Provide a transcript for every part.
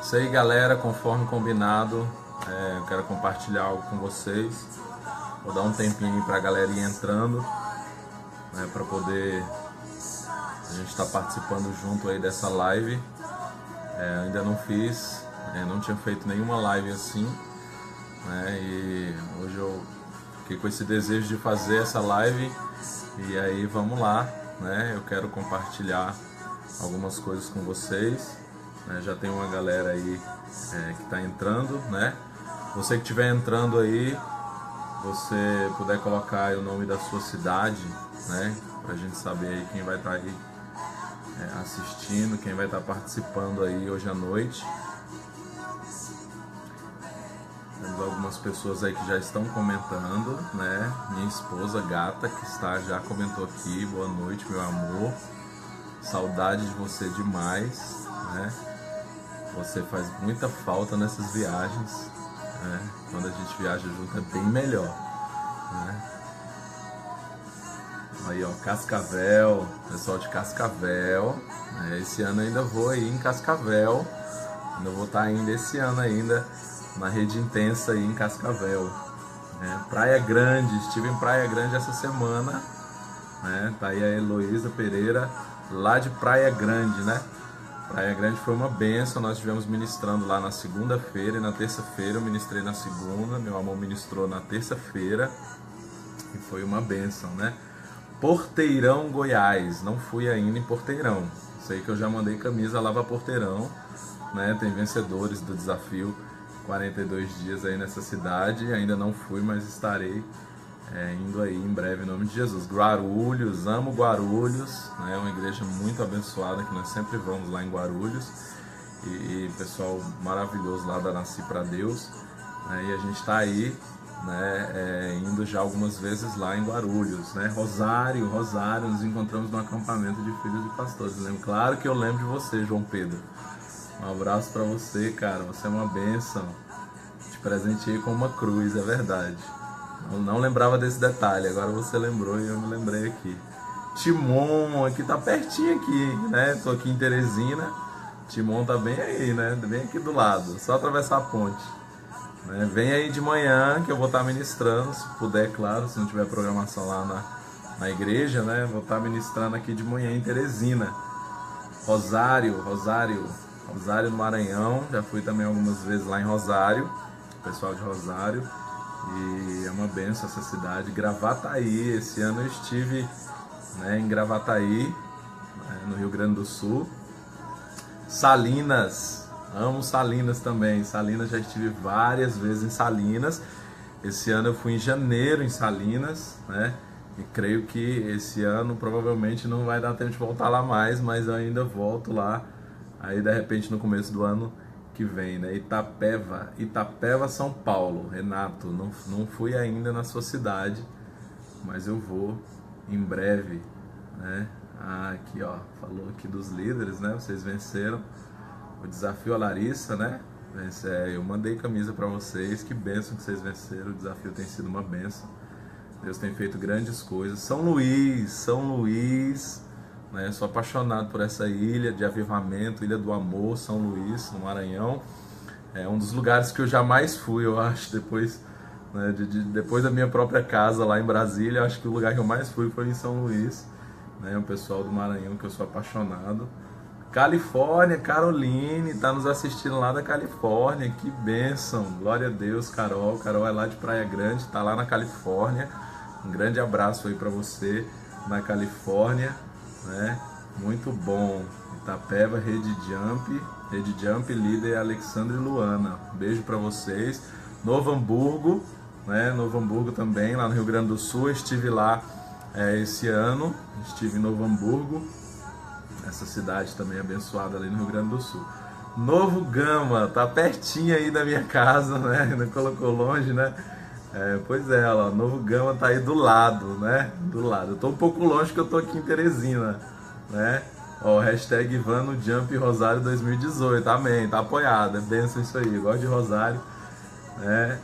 Isso aí, galera, conforme combinado, eu quero compartilhar algo com vocês. Vou dar um tempinho aí pra galera ir entrando, né, para poder a gente estar participando junto aí dessa live. Ainda não fiz, não tinha feito nenhuma live assim, né, e hoje eu fiquei com esse desejo de fazer essa live e aí vamos lá, né? Eu quero compartilhar algumas coisas com vocês. Já tem uma galera aí que está entrando, né? Você que estiver entrando aí, você puder colocar aí o nome da sua cidade, né? Pra gente saber aí quem vai estar aí assistindo, quem vai estar participando aí hoje à noite. Temos algumas pessoas aí que já estão comentando, né? Minha esposa gata que já comentou aqui, boa noite, meu amor. Saudade de você demais, né? Você faz muita falta nessas viagens, né? Quando a gente viaja junto é bem melhor, né? Aí, ó, Cascavel, pessoal de Cascavel, né? Esse ano ainda vou aí em Cascavel, ainda vou estar ainda esse ano ainda na Rede Intensa aí em Cascavel, né? Praia Grande, estive em Praia Grande essa semana, né? Tá aí a Heloísa Pereira, lá de Praia Grande, né? Praia Grande foi uma bênção, nós estivemos ministrando lá na segunda-feira e na terça-feira. Eu ministrei na segunda, meu amor ministrou na terça-feira e foi uma bênção, né? Porteirão, Goiás, não fui ainda em Porteirão, sei que eu já mandei camisa lá para Porteirão, né? Tem vencedores do desafio 42 dias aí nessa cidade, ainda não fui, mas estarei indo aí em breve em nome de Jesus. Guarulhos, amo Guarulhos, né? É uma igreja muito abençoada que nós sempre vamos lá em Guarulhos e pessoal maravilhoso lá da Nasci para Deus, né? E a gente está aí, né, indo já algumas vezes lá em Guarulhos, né? Rosário, nos encontramos no acampamento de filhos de pastores. Claro que eu lembro de você, João Pedro. Um abraço para você, cara, você é uma bênção. Te presenteei com uma cruz, é verdade. Eu não lembrava desse detalhe, agora você lembrou e eu me lembrei aqui. Timon, aqui tá pertinho aqui, né? Tô aqui em Teresina. Timon tá bem aí, né? Bem aqui do lado, só atravessar a ponte, né? Vem aí de manhã que eu vou estar ministrando, se puder, claro, se não tiver programação lá na igreja, né? Vou estar ministrando aqui de manhã em Teresina. Rosário no Maranhão, já fui também algumas vezes lá em Rosário, pessoal de Rosário. E é uma benção essa cidade. Gravataí, esse ano eu estive, né, em Gravataí, né, no Rio Grande do Sul. Salinas, amo Salinas também. Salinas, já estive várias vezes em Salinas. Esse ano eu fui em janeiro em Salinas, né? E creio que esse ano provavelmente não vai dar tempo de voltar lá mais, mas eu ainda volto lá, aí de repente no começo do ano que vem, né? Itapeva, São Paulo. Renato, não fui ainda na sua cidade, mas eu vou em breve, né? Aqui, ó, falou aqui dos líderes, né? Vocês venceram o desafio, a Larissa, né? Eu mandei camisa para vocês, que bênção que vocês venceram, o desafio tem sido uma bênção. Deus tem feito grandes coisas. São Luís, né? Sou apaixonado por essa ilha de avivamento, Ilha do Amor, São Luís, no Maranhão. É um dos lugares que eu jamais fui, eu acho, depois, né, depois da minha própria casa lá em Brasília. Eu acho que o lugar que eu mais fui foi em São Luís, né? O pessoal do Maranhão que eu sou apaixonado. Califórnia, Caroline, tá nos assistindo lá da Califórnia, que bênção, glória a Deus. Carol é lá de Praia Grande, tá lá na Califórnia. Um grande abraço aí para você na Califórnia, né? Muito bom. Itapeva, Rede Jump, líder Alexandre e Luana. Beijo para vocês. Novo Hamburgo, né? Novo Hamburgo também, lá no Rio Grande do Sul. Estive lá esse ano, estive em Novo Hamburgo, essa cidade também abençoada ali no Rio Grande do Sul. Novo Gama, tá pertinho aí da minha casa, né? Não colocou longe, né? Pois é, ó, Novo Gama tá aí do lado, né? Do lado. Eu tô um pouco longe que eu tô aqui em Teresina, né? Ó, hashtag Ivan no Jump Rosário 2018, amém, tá apoiado, é benção isso aí, eu gosto de Rosário, né?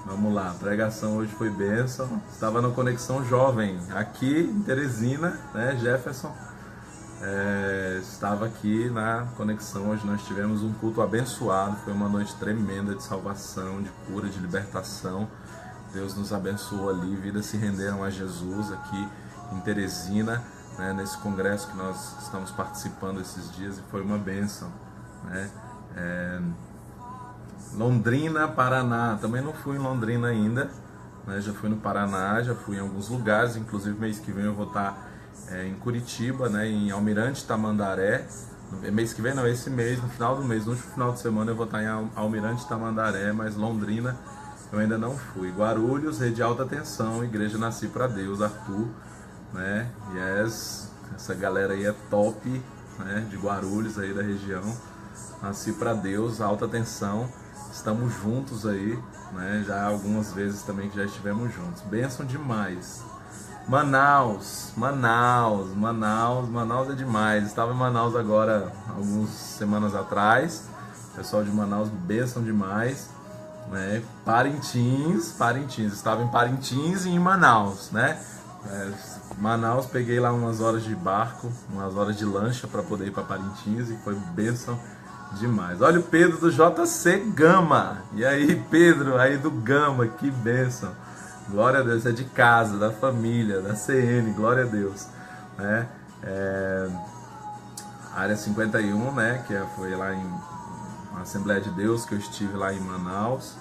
Vamos lá, a pregação hoje foi benção, estava no Conexão Jovem, aqui em Teresina, né? Jefferson, estava aqui na conexão. Hoje nós tivemos um culto abençoado, foi uma noite tremenda de salvação, de cura, de libertação. Deus nos abençoou ali, vidas se renderam a Jesus aqui em Teresina, né, nesse congresso que nós estamos participando esses dias, e foi uma bênção, né? Londrina, Paraná, também não fui em Londrina ainda, né? Já fui no Paraná, já fui em alguns lugares, inclusive mês que vem eu vou estar em Curitiba, né, em Almirante Tamandaré. Mês que vem não, esse mês, no final do mês, no último final de semana eu vou estar em Almirante Tamandaré, mas Londrina eu ainda não fui. Guarulhos, Rede Alta Tensão, Igreja Nasci para Deus, Arthur, né? Yes, essa galera aí é top, né? De Guarulhos aí da região. Nasci para Deus, Alta Tensão. Estamos juntos aí, né? Já algumas vezes também que já estivemos juntos. Bênção demais. Manaus é demais. Estava em Manaus agora, algumas semanas atrás. Pessoal de Manaus, bênção demais, né? Parintins. Estava em Parintins e em Manaus, né? Manaus, peguei lá umas horas de barco, umas horas de lancha para poder ir para Parintins, e foi bênção demais. Olha o Pedro do JC Gama. E aí, Pedro, aí do Gama, que bênção. Glória a Deus, é de casa, da família, da CN, glória a Deus, né? Área 51, né? Que foi lá na Assembleia de Deus, que eu estive lá em Manaus.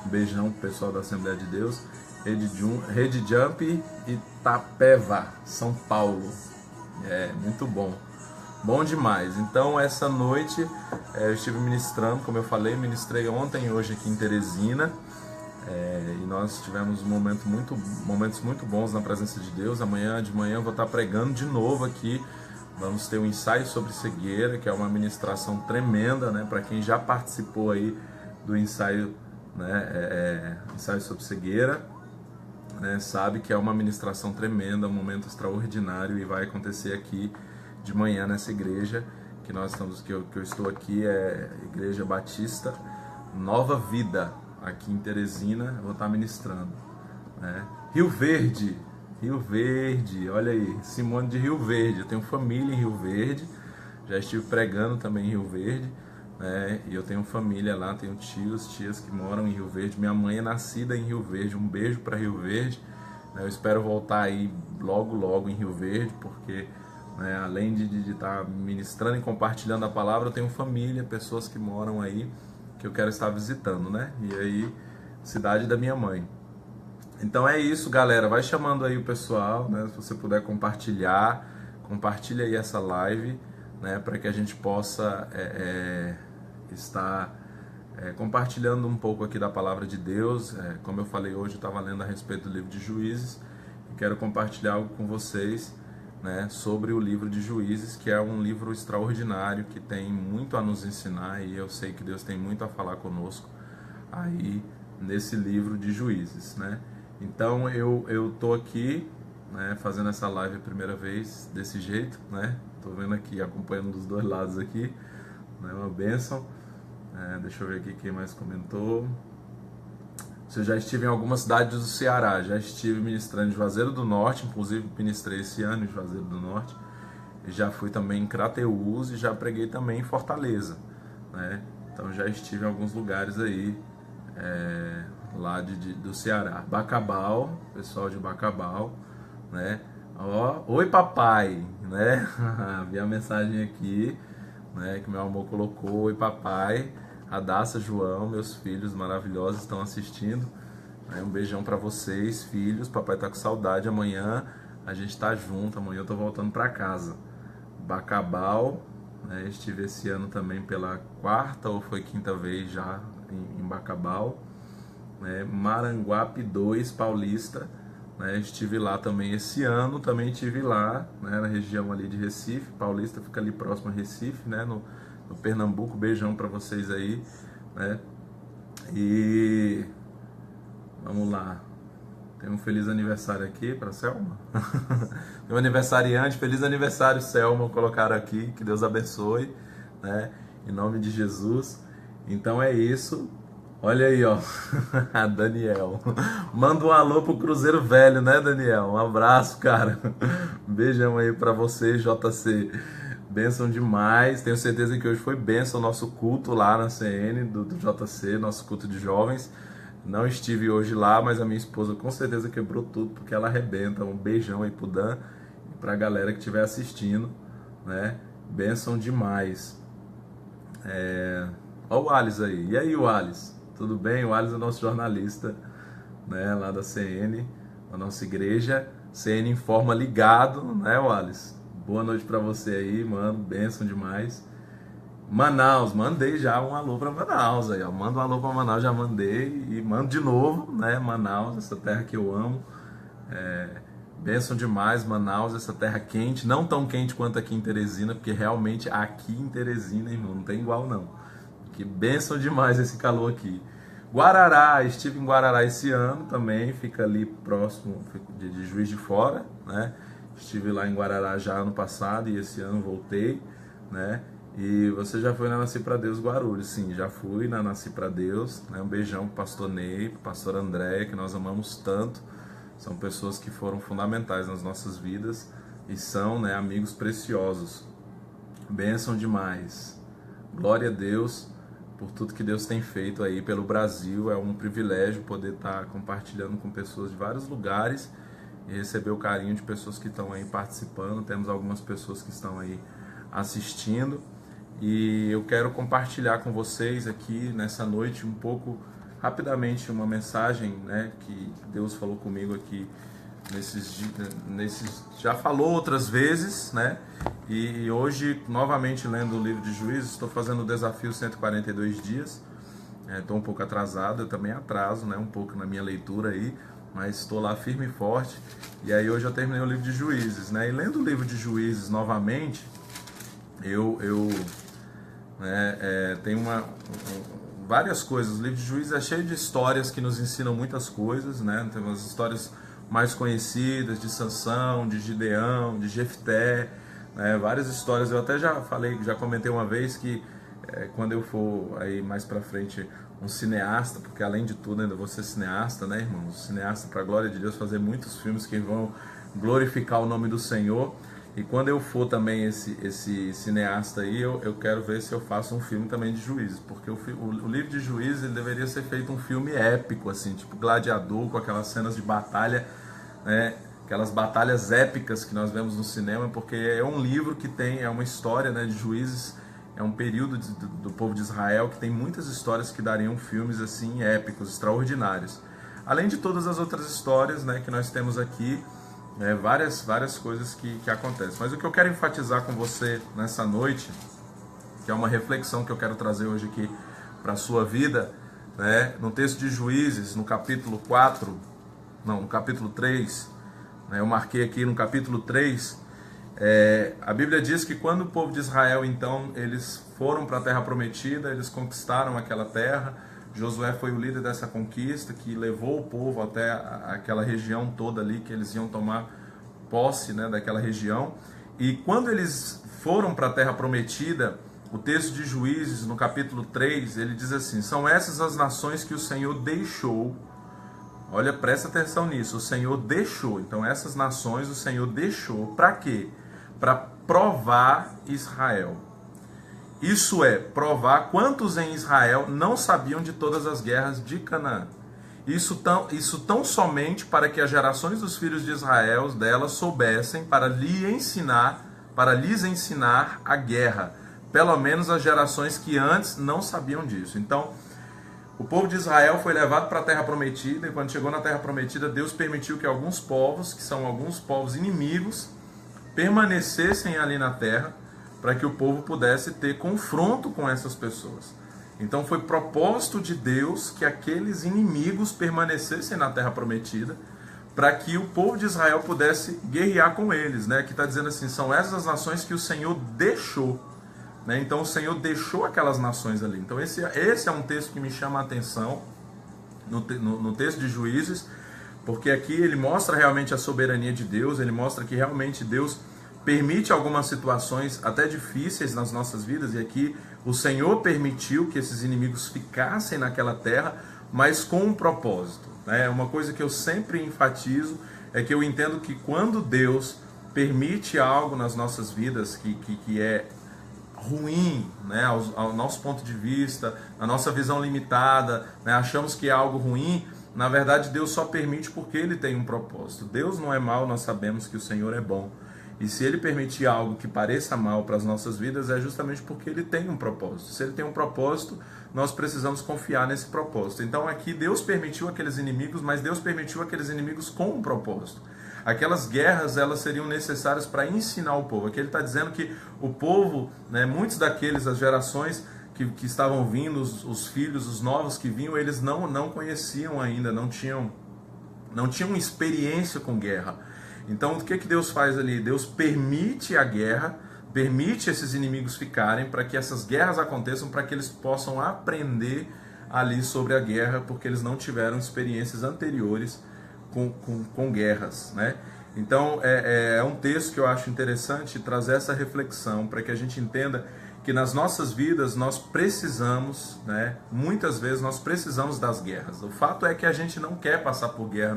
Um beijão pro pessoal da Assembleia de Deus. Rede Jump, Itapeva, São Paulo. Muito bom. Bom demais. Então, essa noite eu estive ministrando, como eu falei, ministrei ontem e hoje aqui em Teresina. E nós tivemos momentos muito bons na presença de Deus. Amanhã de manhã eu vou estar pregando de novo aqui. Vamos ter um ensaio sobre cegueira, que é uma ministração tremenda, né? Para quem já participou aí do ensaio, né? Ensaio sobre cegueira, né? Sabe que é uma ministração tremenda, um momento extraordinário, e vai acontecer aqui de manhã nessa igreja que eu estou aqui, é Igreja Batista Nova Vida, aqui em Teresina. Eu vou estar ministrando, né? Rio Verde, olha aí, Simone de Rio Verde. Eu tenho família em Rio Verde, já estive pregando também em Rio Verde, né? E eu tenho família lá, tenho tias que moram em Rio Verde. Minha mãe é nascida em Rio Verde. Um beijo para Rio Verde, né? Eu espero voltar aí logo em Rio Verde, porque, né, além de estar ministrando e compartilhando a palavra, eu tenho família, pessoas que moram aí, que eu quero estar visitando, né? E aí, cidade da minha mãe. Então é isso, galera. Vai chamando aí o pessoal, né? Se você puder compartilha aí essa live, né? Para que a gente possa estar compartilhando um pouco aqui da palavra de Deus. Como eu falei hoje, eu estava lendo a respeito do livro de Juízes e quero compartilhar algo com vocês, né, sobre o livro de Juízes, que é um livro extraordinário, que tem muito a nos ensinar, e eu sei que Deus tem muito a falar conosco aí nesse livro de Juízes, né? Então eu tô aqui, né, fazendo essa live a primeira vez desse jeito, né? Tô vendo aqui, acompanhando dos dois lados aqui, né? Uma bênção. Deixa eu ver aqui quem mais comentou. Eu já estive em algumas cidades do Ceará, já estive ministrando em Juazeiro do Norte, inclusive ministrei esse ano em Juazeiro do Norte, e já fui também em Crateús e já preguei também em Fortaleza, né? Então já estive em alguns lugares aí, lá do Ceará. Bacabal, pessoal de Bacabal, né? Oi papai, né? Vi a mensagem aqui, né, que meu amor colocou. Oi papai. Radassa, João, meus filhos maravilhosos estão assistindo. Um beijão para vocês, filhos. Papai tá com saudade. Amanhã a gente tá junto. Amanhã eu tô voltando para casa. Bacabal, né? Estive esse ano também pela quarta ou foi quinta vez já em Bacabal, né? Maranguape 2, Paulista, né? Estive lá também esse ano. Também estive lá, né, na região ali de Recife. Paulista fica ali próximo a Recife, né? No Pernambuco. Beijão para vocês aí, né? E vamos lá. Tem um feliz aniversário aqui para Selma. Tem um aniversariante. Feliz aniversário, Selma. Colocaram aqui. Que Deus abençoe, né? Em nome de Jesus. Então é isso. Olha aí, ó. Daniel. Manda um alô pro Cruzeiro Velho, né, Daniel? Um abraço, cara. Um beijão aí para você, JC. Bênção demais. Tenho certeza que hoje foi bênção o nosso culto lá na CN do JC, nosso culto de jovens. Não estive hoje lá, mas a minha esposa com certeza quebrou tudo, porque ela arrebenta. Um beijão aí pro Dan e pra galera que estiver assistindo, né? Bênção demais. Ó o Alisson aí. E aí, o Alisson? Tudo bem? O Alisson é nosso jornalista, né? Lá da CN, da nossa igreja. CN Informa ligado, né, o Alisson? Boa noite pra você aí, mano. Bênção demais. Manaus, mandei já um alô pra Manaus aí, ó. Manda um alô pra Manaus, já mandei e mando de novo, né? Manaus, essa terra que eu amo. Bênção demais, Manaus, essa terra quente, não tão quente quanto aqui em Teresina, porque realmente aqui em Teresina, irmão, não tem igual não. Que bênção demais esse calor aqui. Guarará, estive em Guarará esse ano também, fica ali próximo de Juiz de Fora, né? Estive lá em Guarará já ano passado e esse ano voltei, né? E você já foi na Nasci Pra Deus Guarulhos? Sim, já fui na Nasci Pra Deus, né? Um beijão pro pastor Ney, pro pastor André, que nós amamos tanto. São pessoas que foram fundamentais nas nossas vidas e são, né, amigos preciosos. Bênção demais. Glória a Deus por tudo que Deus tem feito aí pelo Brasil. É um privilégio poder estar compartilhando com pessoas de vários lugares e receber o carinho de pessoas que estão aí participando. Temos algumas pessoas que estão aí assistindo e eu quero compartilhar com vocês aqui nessa noite um pouco, rapidamente, uma mensagem, né, que Deus falou comigo aqui já falou outras vezes, né? E hoje, novamente lendo o livro de Juízes, estou fazendo o desafio 142 dias. Estou um pouco atrasado, eu também atraso, né, um pouco na minha leitura aí, mas estou lá firme e forte. E aí hoje eu terminei o livro de Juízes, né? E lendo o livro de Juízes novamente, tem várias coisas. O livro de Juízes é cheio de histórias que nos ensinam muitas coisas, né? Tem umas histórias mais conhecidas de Sansão, de Gideão, de Jefté, né? Várias histórias. Eu até já comentei uma vez que quando eu for aí mais pra frente um cineasta, porque além de tudo ainda vou ser cineasta, né, irmãos? Cineasta para a glória de Deus, fazer muitos filmes que vão glorificar o nome do Senhor. E quando eu for também esse cineasta aí, eu quero ver se eu faço um filme também de Juízes, porque o livro de Juízes ele deveria ser feito um filme épico, assim, tipo Gladiador, com aquelas cenas de batalha, né, aquelas batalhas épicas que nós vemos no cinema, porque é um livro que é uma história, né, de Juízes, é um período do povo de Israel que tem muitas histórias que dariam filmes assim épicos, extraordinários. Além de todas as outras histórias, né, que nós temos aqui, várias coisas que acontecem. Mas o que eu quero enfatizar com você nessa noite, que é uma reflexão que eu quero trazer hoje aqui para a sua vida, né, no texto de Juízes, no capítulo 3, né, eu marquei aqui no capítulo 3, a Bíblia diz que quando o povo de Israel, então, eles foram para a terra prometida, eles conquistaram aquela terra. Josué foi o líder dessa conquista, que levou o povo até aquela região toda ali, que eles iam tomar posse, né, daquela região. E quando eles foram para a terra prometida, o texto de Juízes, no capítulo 3, ele diz assim: são essas as nações que o Senhor deixou. Olha, presta atenção nisso, o Senhor deixou. Então essas nações o Senhor deixou, para quê? Para provar Israel. Isso é, provar quantos em Israel não sabiam de todas as guerras de Canaã. Isso tão somente para que as gerações dos filhos de Israel delas soubessem para lhes ensinar a guerra. Pelo menos as gerações que antes não sabiam disso. Então, o povo de Israel foi levado para a Terra Prometida, e quando chegou na Terra Prometida, Deus permitiu que alguns povos, que são alguns povos inimigos, permanecessem ali na terra, para que o povo pudesse ter confronto com essas pessoas. Então foi propósito de Deus que aqueles inimigos permanecessem na Terra Prometida, para que o povo de Israel pudesse guerrear com eles, né? Que está dizendo assim, são essas as nações que o Senhor deixou, né? Então o Senhor deixou aquelas nações ali. Então esse é um texto que me chama a atenção no texto de Juízes, porque aqui ele mostra realmente a soberania de Deus, ele mostra que realmente Deus permite algumas situações até difíceis nas nossas vidas, e aqui o Senhor permitiu que esses inimigos ficassem naquela terra, mas com um propósito, né? Uma coisa que eu sempre enfatizo é que eu entendo que quando Deus permite algo nas nossas vidas que é ruim, né, ao nosso ponto de vista, a nossa visão limitada, né, achamos que é algo ruim, na verdade Deus só permite porque Ele tem um propósito. Deus não é mau, nós sabemos que o Senhor é bom. E se Ele permitir algo que pareça mal para as nossas vidas, é justamente porque Ele tem um propósito. Se Ele tem um propósito, nós precisamos confiar nesse propósito. Então aqui Deus permitiu aqueles inimigos, mas Deus permitiu aqueles inimigos com um propósito. Aquelas guerras, elas seriam necessárias para ensinar o povo. Aqui ele está dizendo que o povo, né, muitos daqueles, as gerações que estavam vindo, os filhos, os novos que vinham, eles não conheciam ainda, não tinham experiência com guerra. Então o que Deus faz ali? Deus permite a guerra, permite esses inimigos ficarem, para que essas guerras aconteçam, para que eles possam aprender ali sobre a guerra, porque eles não tiveram experiências anteriores com guerras, né? Então é um texto que eu acho interessante trazer essa reflexão, para que a gente entenda que nas nossas vidas nós precisamos, né? Muitas vezes nós precisamos das guerras. O fato é que a gente não quer passar por guerra,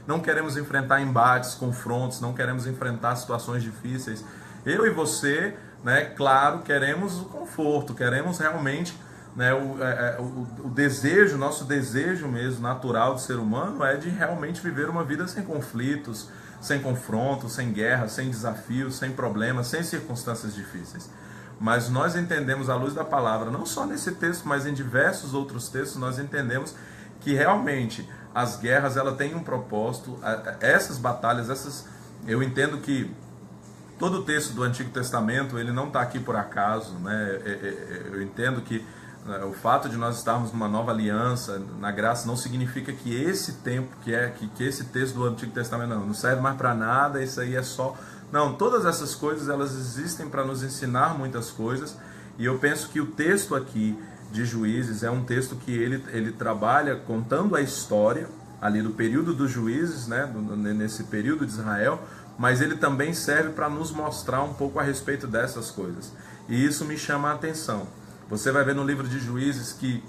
não queremos enfrentar embates, confrontos, não queremos enfrentar situações difíceis. Eu e você, né, claro, queremos o conforto, queremos realmente, né, o desejo, nosso desejo mesmo natural do ser humano é de realmente viver uma vida sem conflitos, sem confrontos, sem guerra, sem desafios, sem problemas, sem circunstâncias difíceis. Mas nós entendemos à luz da palavra, não só nesse texto, mas em diversos outros textos, nós entendemos que realmente as guerras, ela têm um propósito. Essas batalhas, eu entendo que todo o texto do Antigo Testamento, ele não está aqui por acaso, né? Eu entendo que o fato de nós estarmos numa nova aliança, na graça, não significa que esse tempo, que esse texto do Antigo Testamento não serve mais para nada, isso aí é só... Não, todas essas coisas, elas existem para nos ensinar muitas coisas, e eu penso que o texto aqui de Juízes é um texto que ele trabalha contando a história ali do período dos juízes, né, nesse período de Israel, mas ele também serve para nos mostrar um pouco a respeito dessas coisas. E isso me chama a atenção. Você vai ver no livro de Juízes que,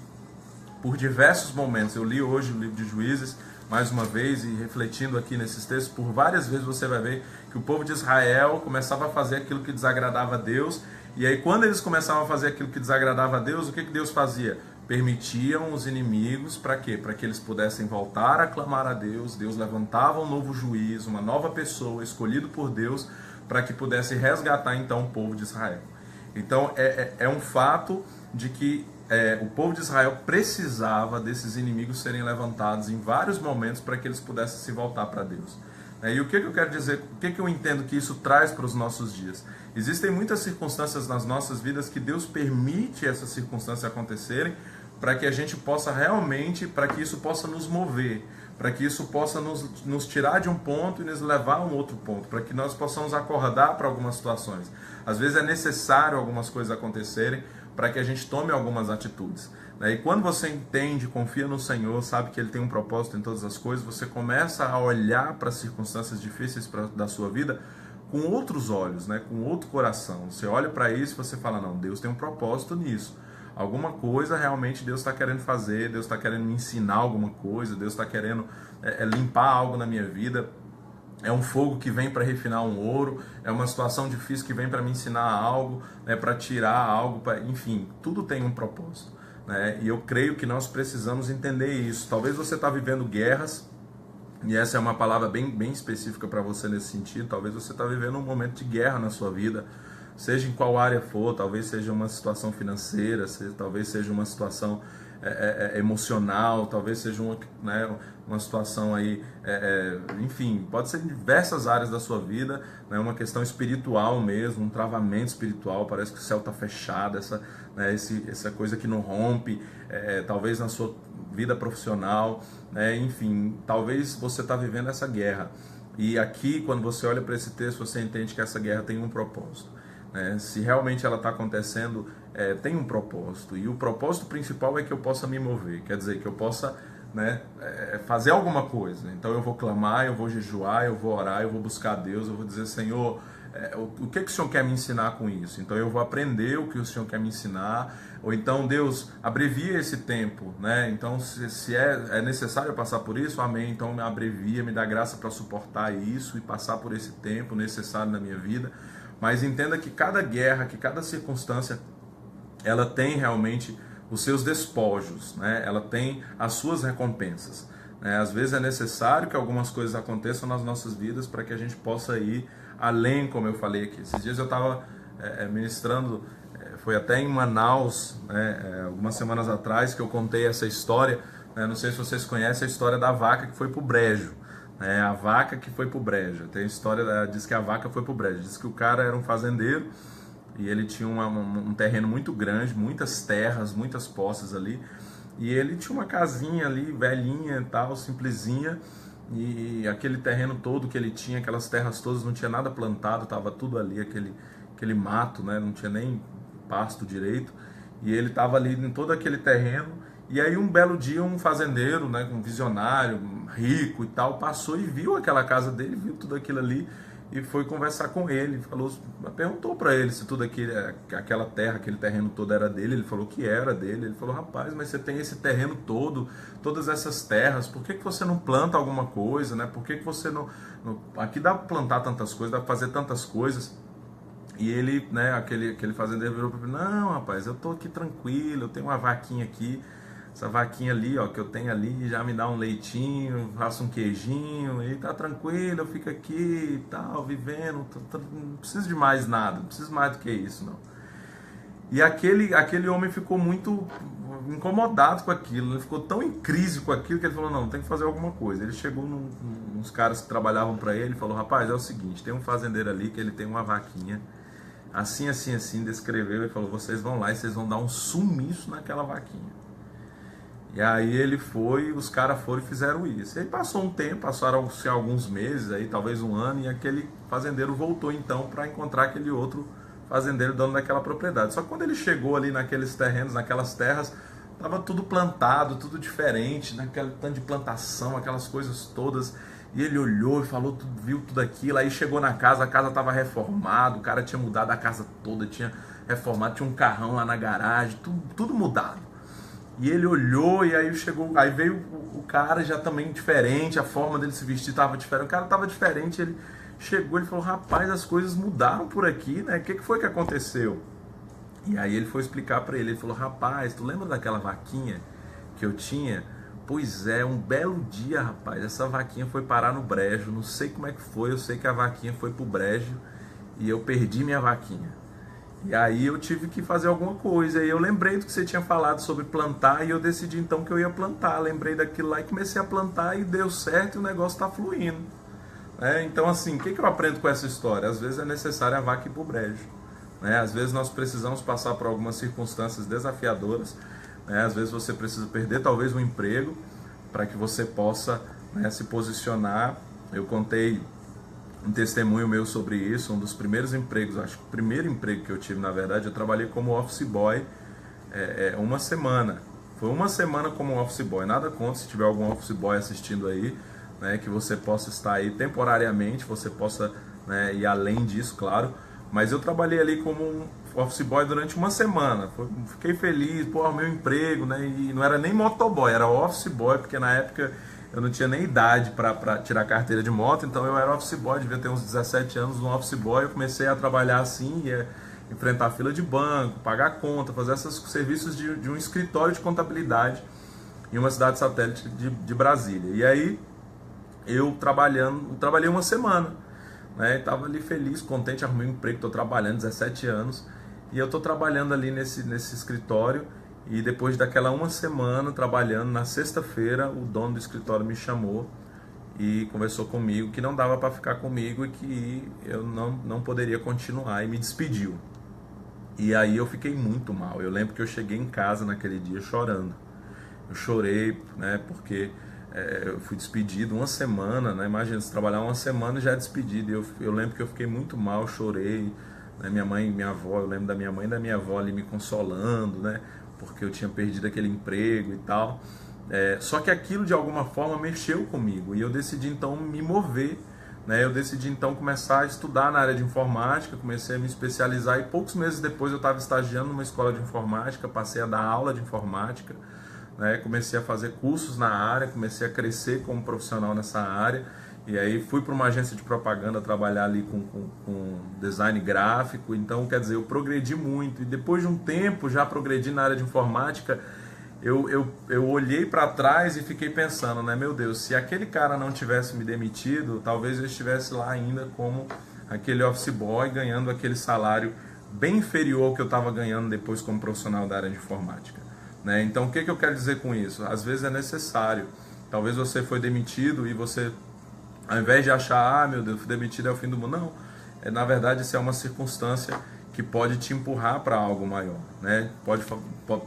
por diversos momentos, eu li hoje o livro de Juízes, mais uma vez, e refletindo aqui nesses textos, por várias vezes você vai ver que o povo de Israel começava a fazer aquilo que desagradava a Deus, e aí quando eles começavam a fazer aquilo que desagradava a Deus, o que Deus fazia? Permitiam os inimigos, para quê? Para que eles pudessem voltar a clamar a Deus. Deus levantava um novo juiz, uma nova pessoa, escolhido por Deus, para que pudesse resgatar então o povo de Israel. Então é um fato de que o povo de Israel precisava desses inimigos serem levantados em vários momentos para que eles pudessem se voltar para Deus. E o que eu quero dizer, o que eu entendo que isso traz para os nossos dias? Existem muitas circunstâncias nas nossas vidas que Deus permite essas circunstâncias acontecerem para que a gente possa realmente, para que isso possa nos mover, para que isso possa nos tirar de um ponto e nos levar a um outro ponto, para que nós possamos acordar para algumas situações. Às vezes é necessário algumas coisas acontecerem para que a gente tome algumas atitudes. E quando você entende, confia no Senhor, sabe que Ele tem um propósito em todas as coisas, você começa a olhar para as circunstâncias difíceis da sua vida com outros olhos, né? Com outro coração. Você olha para isso e você fala, não, Deus tem um propósito nisso. Alguma coisa realmente Deus está querendo fazer, Deus está querendo me ensinar alguma coisa, Deus está querendo limpar algo na minha vida. É um fogo que vem para refinar um ouro, é uma situação difícil que vem para me ensinar algo, né, para tirar algo, enfim, tudo tem um propósito, né? E eu creio que nós precisamos entender isso. Talvez você está vivendo guerras, e essa é uma palavra bem específica para você nesse sentido. Talvez você está vivendo um momento de guerra na sua vida, seja em qual área for, talvez seja uma situação financeira, talvez seja uma situação emocional, talvez seja uma situação aí, enfim, pode ser em diversas áreas da sua vida, né, uma questão espiritual mesmo, um travamento espiritual, parece que o céu está fechado, essa coisa que não rompe, talvez na sua vida profissional, né, enfim, talvez você está vivendo essa guerra. E aqui, quando você olha para esse texto, você entende que essa guerra tem um propósito. Se realmente ela está acontecendo, tem um propósito, e o propósito principal é que eu possa me mover, quer dizer, que eu possa, né, fazer alguma coisa. Então eu vou clamar, eu vou jejuar, eu vou orar, eu vou buscar a Deus, eu vou dizer, Senhor, o que o Senhor quer me ensinar com isso? Então eu vou aprender o que o Senhor quer me ensinar, ou então Deus abrevia esse tempo, né? Então se é necessário eu passar por isso, amém, então me abrevia, me dá graça para suportar isso e passar por esse tempo necessário na minha vida. Mas entenda que cada guerra, que cada circunstância, ela tem realmente os seus despojos, né? Ela tem as suas recompensas. Às vezes é necessário que algumas coisas aconteçam nas nossas vidas para que a gente possa ir além, como eu falei aqui. Esses dias eu estava ministrando, foi até em Manaus, algumas semanas atrás, que eu contei essa história. Não sei se vocês conhecem a história da vaca que foi para o brejo. A vaca que foi para o brejo. Tem a história, diz que a vaca foi para o brejo. Diz que o cara era um fazendeiro e ele tinha um terreno muito grande, muitas terras, muitas posses ali. E ele tinha uma casinha ali, velhinha e tal, simplesinha, e aquele terreno todo que ele tinha, aquelas terras todas, não tinha nada plantado, estava tudo ali, aquele mato, né? Não tinha nem pasto direito, e ele estava ali em todo aquele terreno. E aí um belo dia um fazendeiro, né, um visionário, rico e tal, passou e viu aquela casa dele, viu tudo aquilo ali, e foi conversar com ele, perguntou para ele se tudo aquela terra, aquele terreno todo era dele. Ele falou que era dele. Ele falou: rapaz, mas você tem esse terreno todo, todas essas terras, por que você não planta alguma coisa, né? Por que você não... Aqui dá para plantar tantas coisas, dá para fazer tantas coisas. E ele, né, aquele fazendeiro virou para ele: não, rapaz, eu tô aqui tranquilo, eu tenho uma vaquinha aqui, essa vaquinha ali, ó, que eu tenho ali, já me dá um leitinho, faço um queijinho, e tá tranquilo, eu fico aqui e tal, vivendo, não preciso de mais nada, não preciso mais do que isso, não. E aquele homem ficou muito incomodado com aquilo, ele ficou tão em crise com aquilo que ele falou: não, tem que fazer alguma coisa. Ele chegou uns caras que trabalhavam para ele e falou: rapaz, é o seguinte, tem um fazendeiro ali que ele tem uma vaquinha, assim, assim, assim, descreveu e falou: vocês vão lá e vocês vão dar um sumiço naquela vaquinha. E aí ele foi, os caras foram e fizeram isso. E aí passou um tempo, passaram-se alguns meses, aí, talvez um ano, e aquele fazendeiro voltou então para encontrar aquele outro fazendeiro dono daquela propriedade. Só que quando ele chegou ali naqueles terrenos, naquelas terras, estava tudo plantado, tudo diferente, naquele tanto de plantação, aquelas coisas todas. E ele olhou e falou, viu tudo aquilo. Aí chegou na casa, a casa estava reformada, o cara tinha mudado a casa toda, tinha reformado, tinha um carrão lá na garagem, tudo mudado. E ele olhou e aí veio o cara já também diferente, a forma dele se vestir estava diferente, o cara estava diferente, ele chegou e falou: rapaz, as coisas mudaram por aqui, né? O que foi que aconteceu? E aí ele foi explicar para ele falou: rapaz, tu lembra daquela vaquinha que eu tinha? Pois é, um belo dia, rapaz, essa vaquinha foi parar no brejo, não sei como é que foi, eu sei que a vaquinha foi pro brejo e eu perdi minha vaquinha. E aí eu tive que fazer alguma coisa, e eu lembrei do que você tinha falado sobre plantar, e eu decidi então que eu ia plantar, lembrei daquilo lá e comecei a plantar, e deu certo e o negócio está fluindo. Então assim, o que eu aprendo com essa história? Às vezes é necessário a vaca ir pro brejo. Às vezes nós precisamos passar por algumas circunstâncias desafiadoras, às vezes você precisa perder talvez um emprego, para que você possa se posicionar. Eu contei um testemunho meu sobre isso, um dos primeiros empregos, acho que o primeiro emprego que eu tive, na verdade, eu trabalhei como office boy uma semana. Foi uma semana como office boy, nada contra se tiver algum office boy assistindo aí, que você possa estar aí temporariamente, você possa ir além disso, claro. Mas eu trabalhei ali como um office boy durante uma semana, fiquei feliz, meu emprego, e não era nem motoboy, era office boy, porque na época eu não tinha nem idade para tirar carteira de moto, então eu era office boy, devia ter uns 17 anos no office boy. Eu comecei a trabalhar assim, ia enfrentar fila de banco, pagar conta, fazer esses serviços de um escritório de contabilidade em uma cidade satélite de Brasília. E aí eu trabalhei uma semana, estava ali feliz, contente, arrumei um emprego, estou trabalhando 17 anos, e eu estou trabalhando ali nesse escritório. E depois daquela uma semana trabalhando, na sexta-feira o dono do escritório me chamou e conversou comigo que não dava para ficar comigo e que eu não poderia continuar, e me despediu. E aí eu fiquei muito mal. Eu lembro que eu cheguei em casa naquele dia chorando. Eu chorei, porque eu fui despedido uma semana, Imagina, se trabalhar uma semana já é despedido. Eu lembro que eu fiquei muito mal, chorei. Minha mãe e minha avó, eu lembro da minha mãe e da minha avó ali me consolando, porque eu tinha perdido aquele emprego e tal. Só que aquilo de alguma forma mexeu comigo, e eu decidi então me mover, né, eu decidi então começar a estudar na área de informática, comecei a me especializar e poucos meses depois eu estava estagiando numa escola de informática, passei a dar aula de informática, né, comecei a fazer cursos na área, comecei a crescer como profissional nessa área. E aí fui para uma agência de propaganda trabalhar ali com design gráfico. Então, quer dizer, eu progredi muito. E depois de um tempo, já progredi na área de informática, eu olhei para trás e fiquei pensando, né? Meu Deus, se aquele cara não tivesse me demitido, talvez eu estivesse lá ainda como aquele office boy, ganhando aquele salário bem inferior ao que eu estava ganhando depois como profissional da área de informática, né? Então, o que eu quero dizer com isso? Às vezes é necessário. Talvez você foi demitido e você, ao invés de achar, ah, meu Deus, fui demitido, é o fim do mundo. Não, na verdade isso é uma circunstância que pode te empurrar para algo maior, né?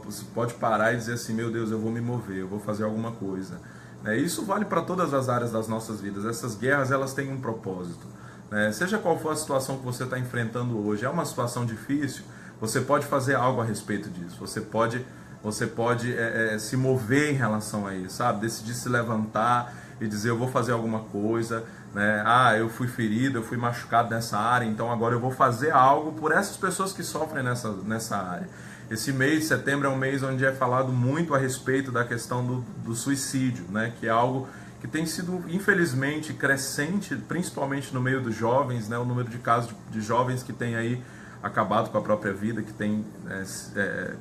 Você pode parar e dizer assim, meu Deus, eu vou me mover, eu vou fazer alguma coisa, né? Isso vale para todas as áreas das nossas vidas. Essas guerras, elas têm um propósito, né? Seja qual for a situação que você está enfrentando hoje, é uma situação difícil, você pode fazer algo a respeito disso, você pode se mover em relação a isso, sabe? Decidir se levantar e dizer, eu vou fazer alguma coisa, né? Ah, eu fui ferido, eu fui machucado nessa área, então agora eu vou fazer algo por essas pessoas que sofrem nessa área. Esse mês de setembro é um mês onde é falado muito a respeito da questão do suicídio, né? Que é algo que tem sido, infelizmente, crescente, principalmente no meio dos jovens, né? O número de casos de jovens que têm aí acabado com a própria vida, que têm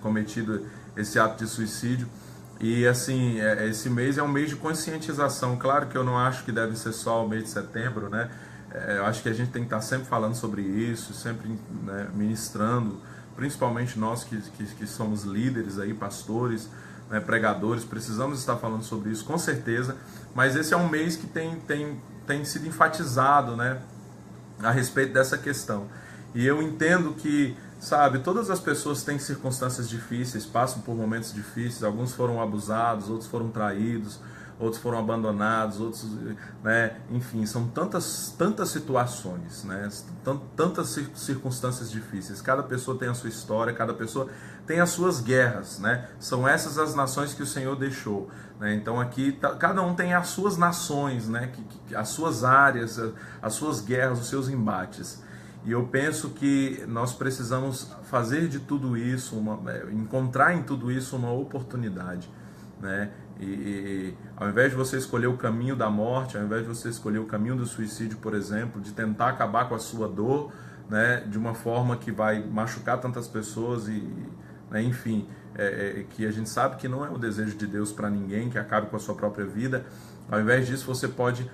cometido esse ato de suicídio. E assim, esse mês é um mês de conscientização. Claro que eu não acho que deve ser só o mês de setembro, né? Eu acho que a gente tem que estar sempre falando sobre isso, sempre, né, ministrando, principalmente nós que somos líderes aí, pastores, né, pregadores, precisamos estar falando sobre isso com certeza. Mas esse é um mês que tem sido enfatizado, né, a respeito dessa questão. E eu entendo que, sabe, todas as pessoas têm circunstâncias difíceis, passam por momentos difíceis, alguns foram abusados, outros foram traídos, outros foram abandonados, outros, né, enfim, são tantas situações, né, tantas circunstâncias difíceis. Cada pessoa tem a sua história, cada pessoa tem as suas guerras, né? São essas as nações que o Senhor deixou, né? Então aqui cada um tem as suas nações, né, as suas áreas, as suas guerras, os seus embates. E eu penso que nós precisamos fazer de tudo isso, encontrar em tudo isso uma oportunidade, né? E ao invés de você escolher o caminho da morte, ao invés de você escolher o caminho do suicídio, por exemplo, de tentar acabar com a sua dor, né, de uma forma que vai machucar tantas pessoas né, enfim, que a gente sabe que não é o desejo de Deus para ninguém que acabe com a sua própria vida. Ao invés disso, você pode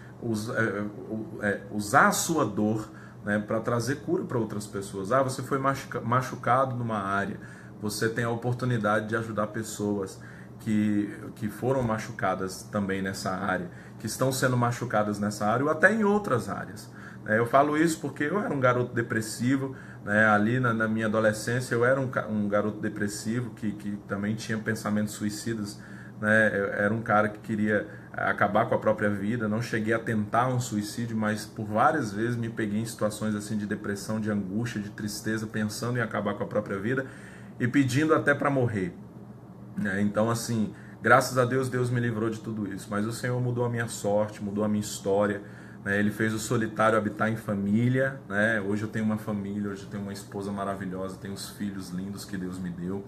usar a sua dor, né, para trazer cura para outras pessoas. Ah, você foi machucado numa área, você tem a oportunidade de ajudar pessoas que foram machucadas também nessa área, que estão sendo machucadas nessa área ou até em outras áreas. Eu falo isso porque eu era um garoto depressivo, né, ali na minha adolescência eu era um garoto depressivo que também tinha pensamentos suicidas, né? Eu era um cara que queria acabar com a própria vida, não cheguei a tentar um suicídio, mas por várias vezes me peguei em situações assim de depressão, de angústia, de tristeza, pensando em acabar com a própria vida e pedindo até para morrer, né? Então assim, graças a Deus, Deus me livrou de tudo isso, mas o Senhor mudou a minha sorte, mudou a minha história, né? Ele fez o solitário habitar em família, né? Hoje eu tenho uma família, hoje eu tenho uma esposa maravilhosa, tenho os filhos lindos que Deus me deu,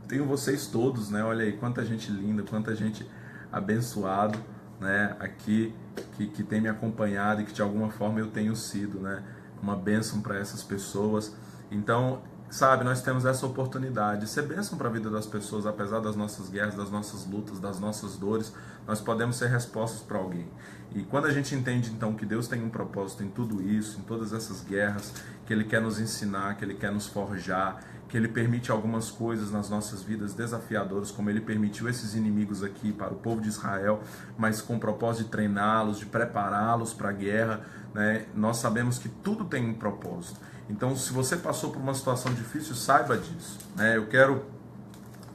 tenho vocês todos, né? Olha aí, quanta gente linda, quanta gente abençoado, né? Aqui que tem me acompanhado e que de alguma forma eu tenho sido, né, uma bênção para essas pessoas. Então, sabe, nós temos essa oportunidade de ser bênção para a vida das pessoas, apesar das nossas guerras, das nossas lutas, das nossas dores, nós podemos ser respostas para alguém. E quando a gente entende então que Deus tem um propósito em tudo isso, em todas essas guerras, que Ele quer nos ensinar, que Ele quer nos forjar, que Ele permite algumas coisas nas nossas vidas desafiadoras, como Ele permitiu esses inimigos aqui para o povo de Israel, mas com o propósito de treiná-los, de prepará-los para a guerra, né? Nós sabemos que tudo tem um propósito. Então, se você passou por uma situação difícil, saiba disso, né? Eu quero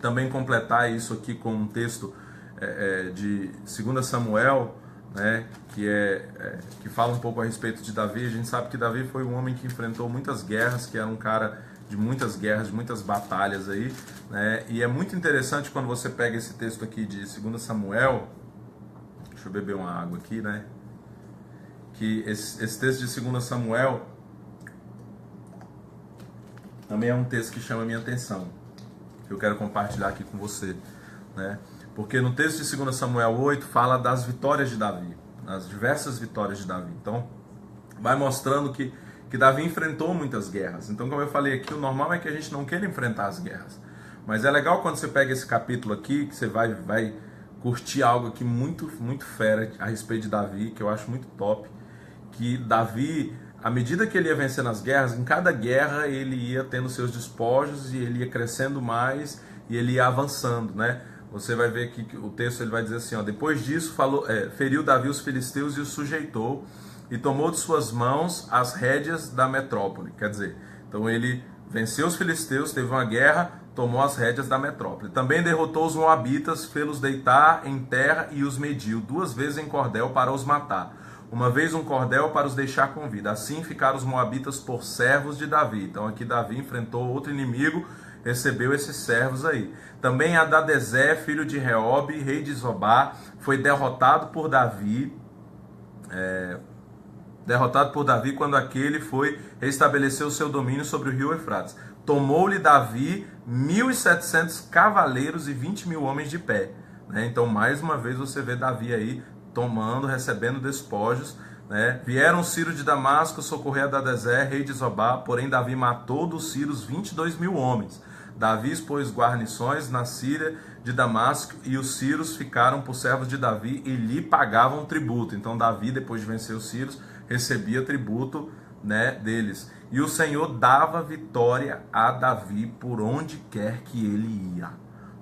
também completar isso aqui com um texto de 2 Samuel, né? Que fala um pouco a respeito de Davi. A gente sabe que Davi foi um homem que enfrentou muitas guerras, que era um cara de muitas guerras, de muitas batalhas aí, né? E é muito interessante quando você pega esse texto aqui de 2 Samuel, deixa eu beber uma água aqui, né? que esse texto de 2 Samuel também é um texto que chama a minha atenção, que eu quero compartilhar aqui com você, né? Porque no texto de 2 Samuel 8 fala das vitórias de Davi, as diversas vitórias de Davi. Então, vai mostrando que Davi enfrentou muitas guerras. Então, como eu falei aqui, o normal é que a gente não queira enfrentar as guerras. Mas é legal quando você pega esse capítulo aqui, que você vai curtir algo aqui muito, muito fera a respeito de Davi, que eu acho muito top. Que Davi, à medida que ele ia vencendo as guerras, em cada guerra ele ia tendo seus despojos e ele ia crescendo mais e ele ia avançando, né? Você vai ver que o texto ele vai dizer assim, ó, depois disso feriu Davi os filisteus e os sujeitou e tomou de suas mãos as rédeas da metrópole. Quer dizer, então ele venceu os filisteus, teve uma guerra, tomou as rédeas da metrópole. Também derrotou os moabitas, fê-los deitar em terra e os mediu 2 vezes em cordel para os matar. Uma vez um cordel para os deixar com vida. Assim ficaram os moabitas por servos de Davi. Então aqui Davi enfrentou outro inimigo, recebeu esses servos aí. Também Adadezé, filho de Reobe, rei de Zobá, foi derrotado por Davi. Quando aquele foi restabelecer o seu domínio sobre o rio Eufrates. Tomou-lhe Davi 1.700 cavaleiros e 20.000 homens de pé. Né? Então, mais uma vez, você vê Davi aí tomando, recebendo despojos. Né? Vieram os Ciro de Damasco socorrer Adadezé, rei de Zobá, porém Davi matou dos Ciros 22.000 homens. Davi expôs guarnições na Síria de Damasco e os Ciros ficaram por servos de Davi e lhe pagavam tributo. Então Davi, depois de vencer os Ciros, recebia tributo, né, deles. E o Senhor dava vitória a Davi por onde quer que ele ia.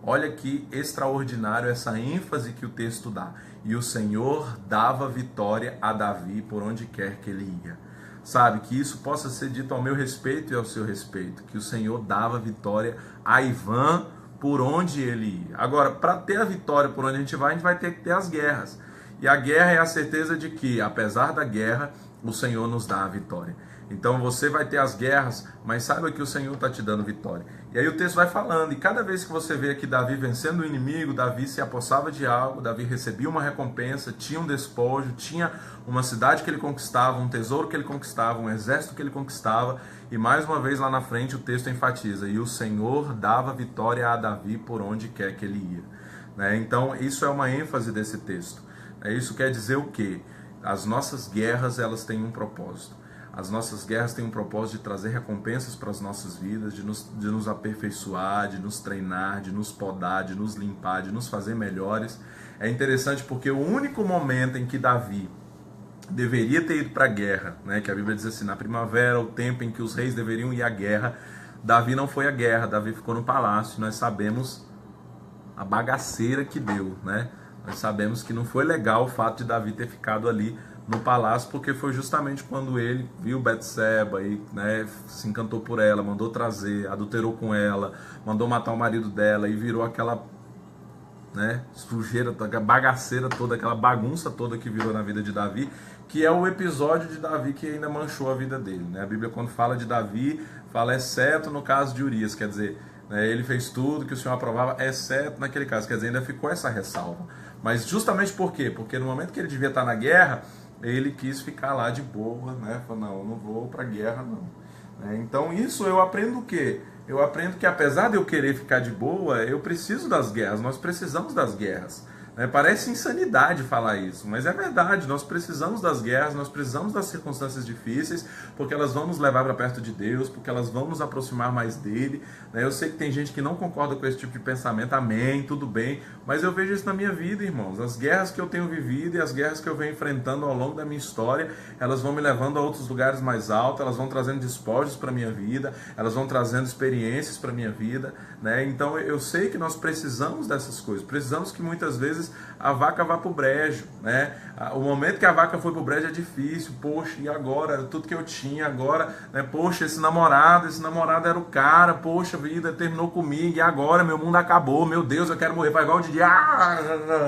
Olha que extraordinário essa ênfase que o texto dá. E o Senhor dava vitória a Davi por onde quer que ele ia. Sabe, que isso possa ser dito ao meu respeito e ao seu respeito. Que o Senhor dava vitória a Ivan por onde ele ia. Agora, para ter a vitória por onde a gente vai ter que ter as guerras. E a guerra é a certeza de que, apesar da guerra, o Senhor nos dá a vitória. Então você vai ter as guerras, mas saiba que o Senhor está te dando vitória. E aí o texto vai falando, e cada vez que você vê aqui Davi vencendo o inimigo, Davi se apossava de algo, Davi recebia uma recompensa, tinha um despojo, tinha uma cidade que ele conquistava, um tesouro que ele conquistava, um exército que ele conquistava, e mais uma vez lá na frente o texto enfatiza, e o Senhor dava vitória a Davi por onde quer que ele ia. Né? Então isso é uma ênfase desse texto. Isso quer dizer o quê? As nossas guerras, elas têm um propósito. As nossas guerras têm um propósito de trazer recompensas para as nossas vidas, de nos aperfeiçoar, de nos treinar, de nos podar, de nos limpar, de nos fazer melhores. É interessante porque o único momento em que Davi deveria ter ido para a guerra, né, que a Bíblia diz assim, na primavera, o tempo em que os reis deveriam ir à guerra, Davi não foi à guerra, Davi ficou no palácio. Nós sabemos a bagaceira que deu, né? Nós sabemos que não foi legal o fato de Davi ter ficado ali no palácio, porque foi justamente quando ele viu Betseba e, né, se encantou por ela, mandou trazer, adulterou com ela, mandou matar o marido dela e virou aquela, né, sujeira, aquela bagaceira toda, aquela bagunça toda que virou na vida de Davi, que é o episódio de Davi que ainda manchou a vida dele. Né? A Bíblia, quando fala de Davi, fala exceto no caso de Urias, quer dizer, né, ele fez tudo que o Senhor aprovava, exceto naquele caso, quer dizer, ainda ficou essa ressalva. Mas justamente por quê? Porque no momento que ele devia estar na guerra, ele quis ficar lá de boa, né? Falou, não, eu não vou para a guerra, não. Então isso eu aprendo o quê? Eu aprendo que apesar de eu querer ficar de boa, eu preciso das guerras, nós precisamos das guerras. Parece insanidade falar isso, mas é verdade, nós precisamos das guerras, nós precisamos das circunstâncias difíceis, porque elas vão nos levar para perto de Deus, porque elas vão nos aproximar mais dele. Eu sei que tem gente que não concorda com esse tipo de pensamento, amém, tudo bem, mas eu vejo isso na minha vida, irmãos. As guerras que eu tenho vivido e as guerras que eu venho enfrentando ao longo da minha história, elas vão me levando a outros lugares mais altos, elas vão trazendo despojos para a minha vida, elas vão trazendo experiências para a minha vida. Então eu sei que nós precisamos dessas coisas, precisamos que muitas vezes a vaca vá para o brejo, né? O momento que a vaca foi para o brejo é difícil, poxa, e agora? Tudo que eu tinha agora, né? Poxa, esse namorado era o cara, poxa vida, terminou comigo, e agora meu mundo acabou, meu Deus, eu quero morrer, vai igual o Didi,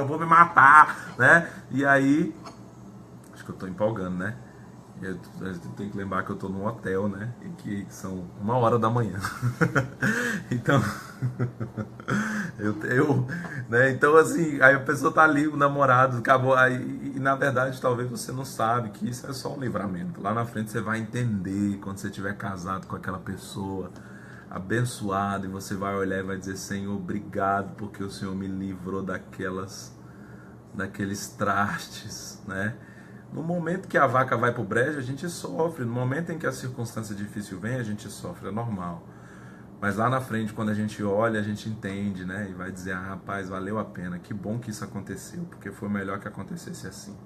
vou me matar, né? E aí, acho que eu estou empolgando, né? Eu tenho que lembrar que eu estou num hotel, né? E que são 1h da manhã. Então, Né? Então, assim, aí a pessoa tá ali, o namorado acabou, aí, e na verdade talvez você não sabe que isso é só um livramento. Lá na frente você vai entender, quando você estiver casado com aquela pessoa, abençoado, e você vai olhar e vai dizer: Senhor, obrigado porque o Senhor me livrou daqueles trastes, né? No momento que a vaca vai pro brejo, a gente sofre. No momento em que a circunstância difícil vem, a gente sofre, é normal. Mas lá na frente, quando a gente olha, a gente entende, né? E vai dizer: ah, rapaz, valeu a pena, que bom que isso aconteceu, porque foi melhor que acontecesse assim.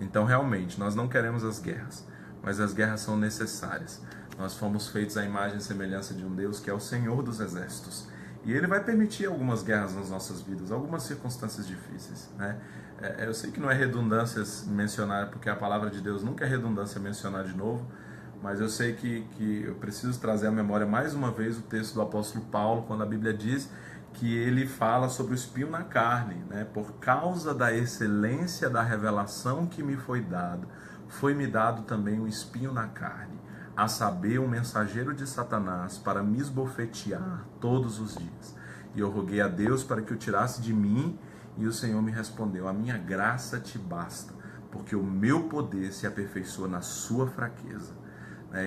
Então, realmente, nós não queremos as guerras, mas as guerras são necessárias. Nós fomos feitos à imagem e semelhança de um Deus que é o Senhor dos Exércitos. E Ele vai permitir algumas guerras nas nossas vidas, algumas circunstâncias difíceis, né? Eu sei que não é redundância mencionar, porque a palavra de Deus nunca é redundância mencionar de novo, mas eu sei que eu preciso trazer à memória mais uma vez o texto do apóstolo Paulo, quando a Bíblia diz que ele fala sobre o espinho na carne, né? Por causa da excelência da revelação que me foi dada, foi-me dado também um espinho na carne, a saber, um mensageiro de Satanás para me esbofetear todos os dias. E eu roguei a Deus para que o tirasse de mim, e o Senhor me respondeu: a minha graça te basta, porque o meu poder se aperfeiçoa na sua fraqueza.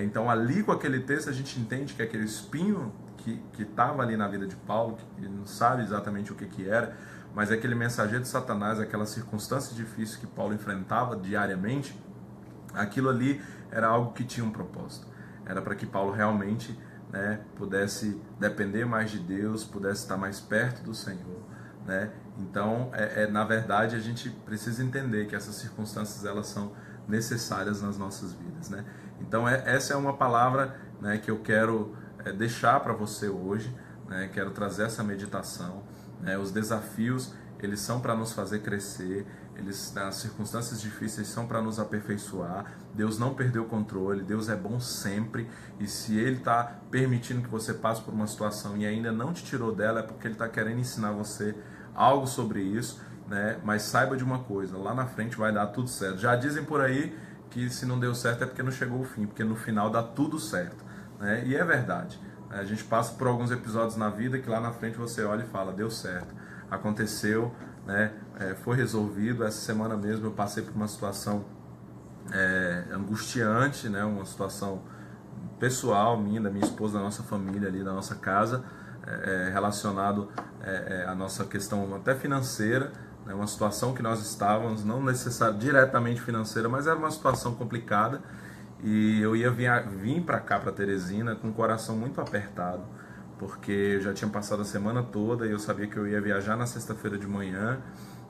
Então ali com aquele texto a gente entende que aquele espinho que estava ali na vida de Paulo, que ele não sabe exatamente o que era, mas aquele mensageiro de Satanás, aquela circunstância difícil que Paulo enfrentava diariamente, aquilo ali era algo que tinha um propósito. Era para que Paulo realmente, né, pudesse depender mais de Deus, pudesse estar mais perto do Senhor, né? Então, na verdade, a gente precisa entender que essas circunstâncias elas são necessárias nas nossas vidas, né? Então, essa é uma palavra, né, que eu quero deixar para você hoje, né? Quero trazer essa meditação, né? Os desafios, eles são para nos fazer crescer, as circunstâncias difíceis são para nos aperfeiçoar. Deus não perdeu o controle, Deus é bom sempre, e se Ele está permitindo que você passe por uma situação e ainda não te tirou dela, é porque Ele está querendo ensinar você algo sobre isso, né? Mas saiba de uma coisa: lá na frente vai dar tudo certo. Já dizem por aí que se não deu certo é porque não chegou o fim, porque no final dá tudo certo, né? E é verdade. A gente passa por alguns episódios na vida que lá na frente você olha e fala: deu certo, aconteceu, né? Foi resolvido. Essa semana mesmo eu passei por uma situação angustiante, né? Uma situação pessoal minha, da minha esposa, da nossa família ali, da nossa casa, relacionado à nossa questão até financeira, né? Uma situação que nós estávamos, não necessariamente diretamente financeira, mas era uma situação complicada, e eu ia vir para cá, para Teresina, com o coração muito apertado, porque eu já tinha passado a semana toda e eu sabia que eu ia viajar na sexta-feira de manhã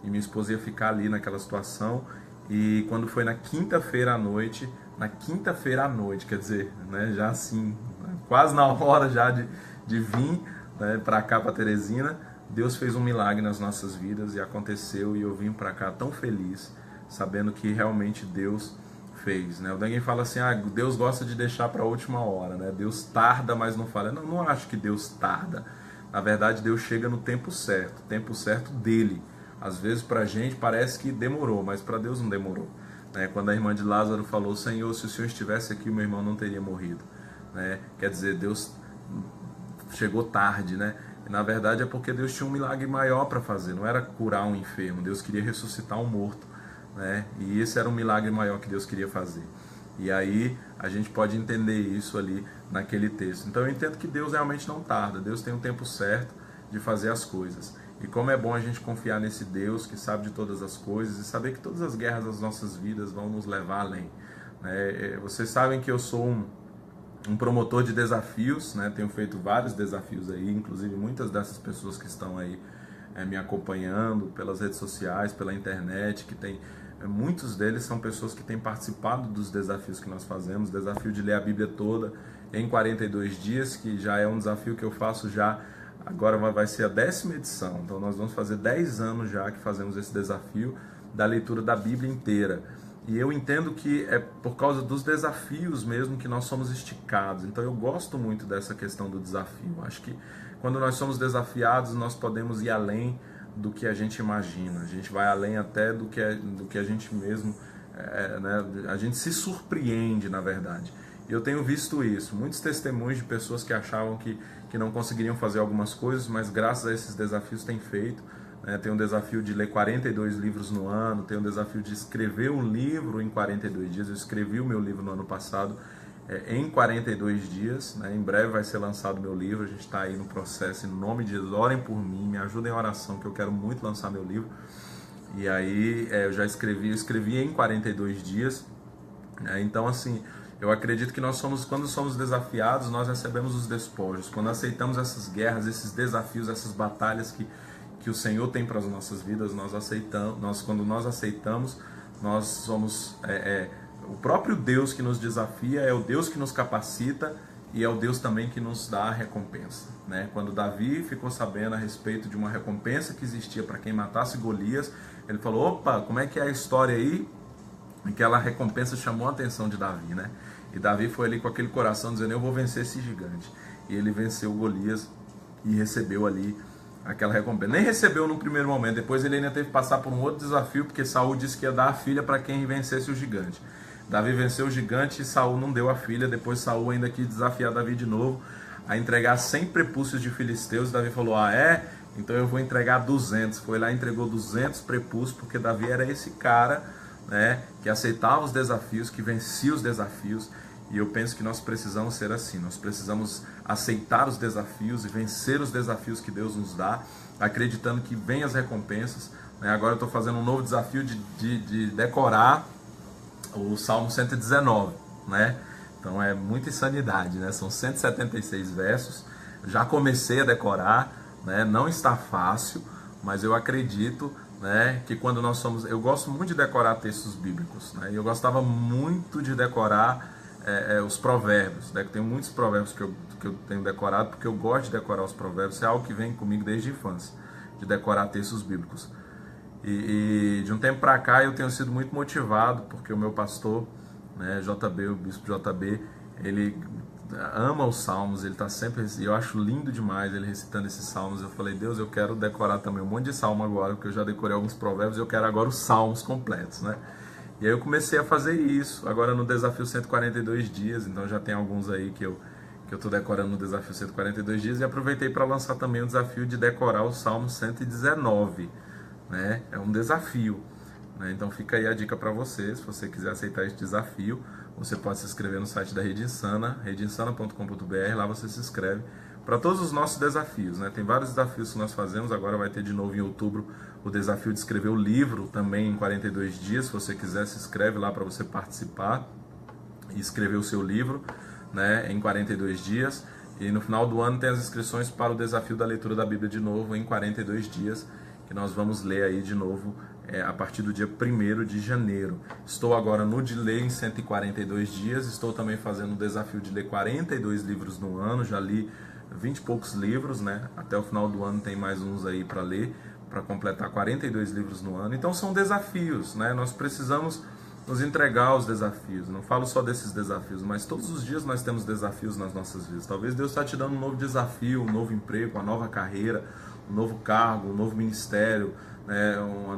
e minha esposa ia ficar ali naquela situação. E quando foi na quinta-feira à noite, quer dizer, né, já assim, quase na hora já de vir, né, para cá, para Teresina, Deus fez um milagre nas nossas vidas e aconteceu, e eu vim para cá tão feliz, sabendo que realmente Deus fez, né? Alguém fala assim: ah, Deus gosta de deixar para a última hora, né? Deus tarda, mas não fala. Não acho que Deus tarda. Na verdade, Deus chega no tempo certo dele. Às vezes para a gente parece que demorou, mas para Deus não demorou, né? Quando a irmã de Lázaro falou: Senhor, se o Senhor estivesse aqui, o meu irmão não teria morrido, né? Quer dizer, Deus chegou tarde, né? E, na verdade, é porque Deus tinha um milagre maior para fazer. Não era curar um enfermo, Deus queria ressuscitar um morto, né? E esse era um milagre maior que Deus queria fazer. E aí a gente pode entender isso ali naquele texto. Então eu entendo que Deus realmente não tarda. Deus tem um tempo certo de fazer as coisas. E como é bom a gente confiar nesse Deus que sabe de todas as coisas e saber que todas as guerras das nossas vidas vão nos levar além, né? Vocês sabem que eu sou um promotor de desafios, né? Tenho feito vários desafios aí, inclusive muitas dessas pessoas que estão aí me acompanhando pelas redes sociais, pela internet, que tem muitos deles são pessoas que têm participado dos desafios que nós fazemos. Desafio de ler a Bíblia toda em 42 dias, que já é um desafio que eu faço já, agora vai ser a 10ª edição, então nós vamos fazer 10 anos já que fazemos esse desafio da leitura da Bíblia inteira. E eu entendo que é por causa dos desafios mesmo que nós somos esticados. Então eu gosto muito dessa questão do desafio. Acho que quando nós somos desafiados, nós podemos ir além do que a gente imagina. A gente vai além até do que a gente mesmo, né? A gente se surpreende, na verdade. E eu tenho visto isso, muitos testemunhos de pessoas que achavam que não conseguiriam fazer algumas coisas, mas graças a esses desafios têm feito. Tem um desafio de ler 42 livros no ano, tem um desafio de escrever um livro em 42 dias. Eu escrevi o meu livro no ano passado em 42 dias, né? Em breve vai ser lançado o meu livro, a gente está aí no processo, em nome de Deus, orem por mim, me ajudem em oração, que eu quero muito lançar meu livro. E aí eu escrevi em 42 dias, né? Então assim, eu acredito que quando somos desafiados, nós recebemos os despojos, quando aceitamos essas guerras, esses desafios, essas batalhas que o Senhor tem para as nossas vidas, quando nós aceitamos, nós somos... o próprio Deus que nos desafia é o Deus que nos capacita e é o Deus também que nos dá a recompensa, né? Quando Davi ficou sabendo a respeito de uma recompensa que existia para quem matasse Golias, ele falou, opa, como é que é a história aí? Aquela recompensa chamou a atenção de Davi, né? E Davi foi ali com aquele coração dizendo, eu vou vencer esse gigante. E ele venceu Golias e recebeu ali aquela recompensa. Nem recebeu no primeiro momento, depois ele ainda teve que passar por um outro desafio, porque Saul disse que ia dar a filha para quem vencesse o gigante. Davi venceu o gigante e Saul não deu a filha. Depois Saul ainda quis desafiar Davi de novo a entregar 100 prepúcios de filisteus. Davi falou, então eu vou entregar 200. Foi lá e entregou 200 prepúcios, porque Davi era esse cara, né, que aceitava os desafios, que vencia os desafios. E eu penso que nós precisamos ser assim, nós precisamos aceitar os desafios e vencer os desafios que Deus nos dá, acreditando que vem as recompensas, né? Agora eu estou fazendo um novo desafio de decorar o Salmo 119, né? Então é muita insanidade, né? São 176 versos, já comecei a decorar, né? Não está fácil, mas eu acredito, né, que quando nós somos... Eu gosto muito de decorar textos bíblicos, né? E eu gostava muito de decorar os provérbios, né? Tem muitos provérbios que eu tenho decorado, porque eu gosto de decorar os provérbios, é algo que vem comigo desde a infância, de decorar textos bíblicos. E de um tempo para cá eu tenho sido muito motivado, porque o meu pastor, né, JB, o bispo JB, ele ama os salmos, ele está sempre... Eu acho lindo demais ele recitando esses salmos. Eu falei, Deus, eu quero decorar também um monte de salmo agora, porque eu já decorei alguns provérbios e eu quero agora os salmos completos, né? E aí eu comecei a fazer isso, agora no desafio 142 dias, então já tem alguns aí que eu estou decorando no desafio 142 dias, e aproveitei para lançar também o desafio de decorar o Salmo 119, né? É um desafio, né? Então fica aí a dica para você, se você quiser aceitar esse desafio, você pode se inscrever no site da Rede Insana, redeinsana.com.br, lá você se inscreve para todos os nossos desafios, né? Tem vários desafios que nós fazemos, agora vai ter de novo em outubro o desafio de escrever o livro também em 42 dias, se você quiser se inscreve lá para você participar e escrever o seu livro, né, em 42 dias, e no final do ano tem as inscrições para o desafio da leitura da Bíblia de novo em 42 dias, que nós vamos ler aí de novo a partir do dia 1º de janeiro. Estou agora no de ler em 142 dias, estou também fazendo o desafio de ler 42 livros no ano, já li 20 e poucos livros, né? Até o final do ano tem mais uns aí para ler, para completar 42 livros no ano. Então são desafios, né? Nós precisamos nos entregar aos desafios. Não falo só desses desafios, mas todos os dias nós temos desafios nas nossas vidas. Talvez Deus está te dando um novo desafio, um novo emprego, uma nova carreira, um novo cargo, um novo ministério, né? um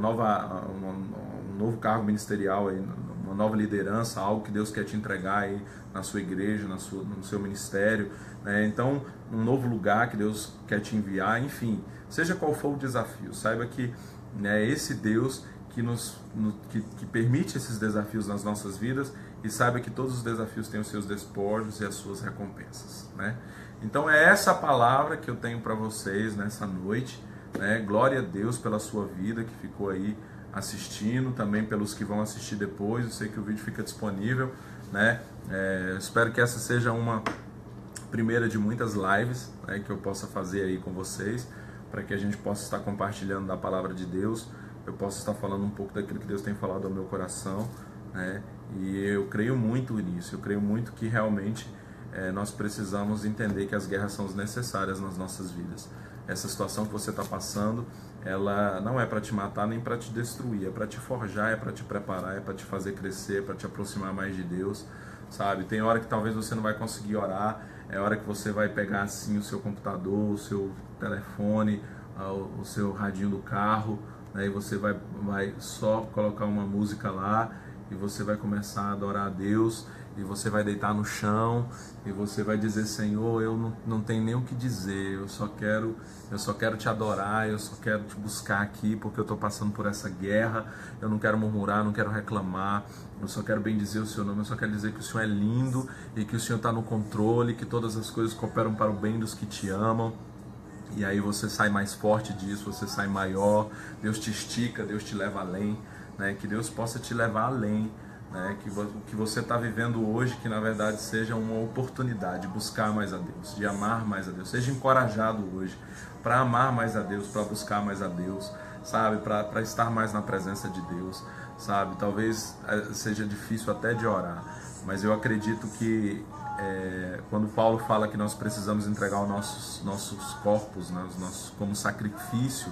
novo cargo ministerial, aí, uma nova liderança, algo que Deus quer te entregar aí na sua igreja, no seu ministério, né? Então, um novo lugar que Deus quer te enviar, enfim, seja qual for o desafio, saiba que, né, esse Deus que permite esses desafios nas nossas vidas, e saiba que todos os desafios têm os seus despojos e as suas recompensas, né? Então é essa palavra que eu tenho para vocês nessa noite, né? Glória a Deus pela sua vida que ficou aí assistindo, também pelos que vão assistir depois. Eu sei que o vídeo fica disponível, né? Espero que essa seja uma primeira de muitas lives, né, que eu possa fazer aí com vocês, para que a gente possa estar compartilhando da palavra de Deus, eu possa estar falando um pouco daquilo que Deus tem falado ao meu coração, né? E eu creio muito nisso, eu creio muito que realmente nós precisamos entender que as guerras são necessárias nas nossas vidas. Essa situação que você está passando, ela não é para te matar nem para te destruir, é para te forjar, é para te preparar, é para te fazer crescer, é para te aproximar mais de Deus, sabe? Tem hora que talvez você não vai conseguir orar, é hora que você vai pegar assim o seu computador, o seu telefone, o seu radinho do carro, né? E você vai só colocar uma música lá e você vai começar a adorar a Deus e você vai deitar no chão e você vai dizer: Senhor, eu não tenho nem o que dizer, eu só quero te adorar, eu só quero te buscar aqui porque eu estou passando por essa guerra, eu não quero murmurar, não quero reclamar, eu só quero bendizer o seu nome, eu só quero dizer que o Senhor é lindo e que o Senhor está no controle, que todas as coisas cooperam para o bem dos que te amam. E aí você sai mais forte disso, você sai maior, Deus te estica, Deus te leva além, né? Que Deus possa te levar além, né? Que o que você está vivendo hoje, que na verdade seja uma oportunidade de buscar mais a Deus, de amar mais a Deus. Seja encorajado hoje para amar mais a Deus, para buscar mais a Deus, sabe? Para estar mais na presença de Deus, sabe? Talvez seja difícil até de orar, mas eu acredito que quando Paulo fala que nós precisamos entregar os nossos corpos, né, como sacrifício,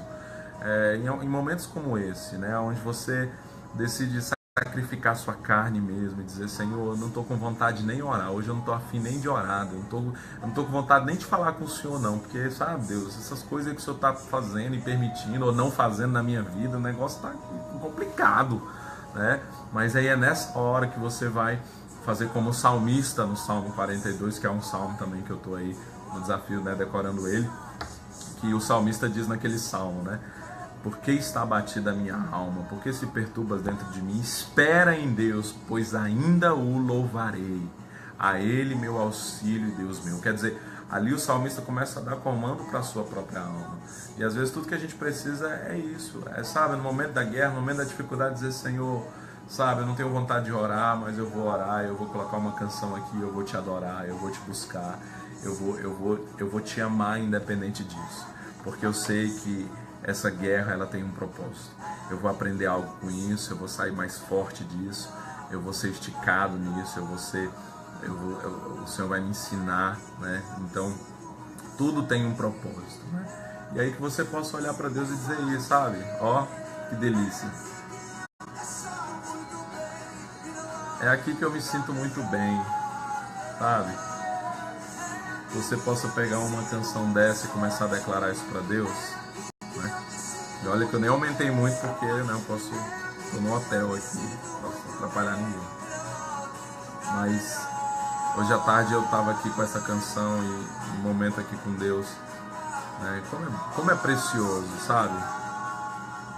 em momentos como esse, né, onde você decide sacrificar sua carne mesmo e dizer: Senhor, eu não estou com vontade nem de orar, hoje eu não estou afim nem de orar, eu não estou com vontade nem de falar com o Senhor não, porque sabe, Deus, essas coisas que o Senhor está fazendo e permitindo ou não fazendo na minha vida, o negócio está complicado, né? Mas aí é nessa hora que você vai fazer como o salmista no Salmo 42, que é um salmo também que eu estou aí no desafio, né, decorando ele, que o salmista diz naquele salmo, né: por que está abatida a minha alma? Por que se perturbas dentro de mim? Espera em Deus, pois ainda o louvarei. A Ele meu auxílio e Deus meu. Quer dizer, ali o salmista começa a dar comando para a sua própria alma. E às vezes tudo que a gente precisa é isso. Sabe, no momento da guerra, no momento da dificuldade, dizer: Senhor, sabe, eu não tenho vontade de orar, mas eu vou orar, eu vou colocar uma canção aqui, eu vou te adorar, eu vou te buscar, eu vou te amar independente disso. Porque eu sei que essa guerra, ela tem um propósito. Eu vou aprender algo com isso, eu vou sair mais forte disso, eu vou ser esticado nisso, o Senhor vai me ensinar, né? Então, tudo tem um propósito, né? E aí que você possa olhar para Deus e dizer isso, sabe? Ó, que delícia. É aqui que eu me sinto muito bem, sabe? Que você possa pegar uma canção dessa e começar a declarar isso para Deus, né? E olha que eu nem aumentei muito porque, né, tô no hotel aqui, não posso atrapalhar ninguém. Mas hoje à tarde eu estava aqui com essa canção e um momento aqui com Deus, né? Como é precioso, sabe?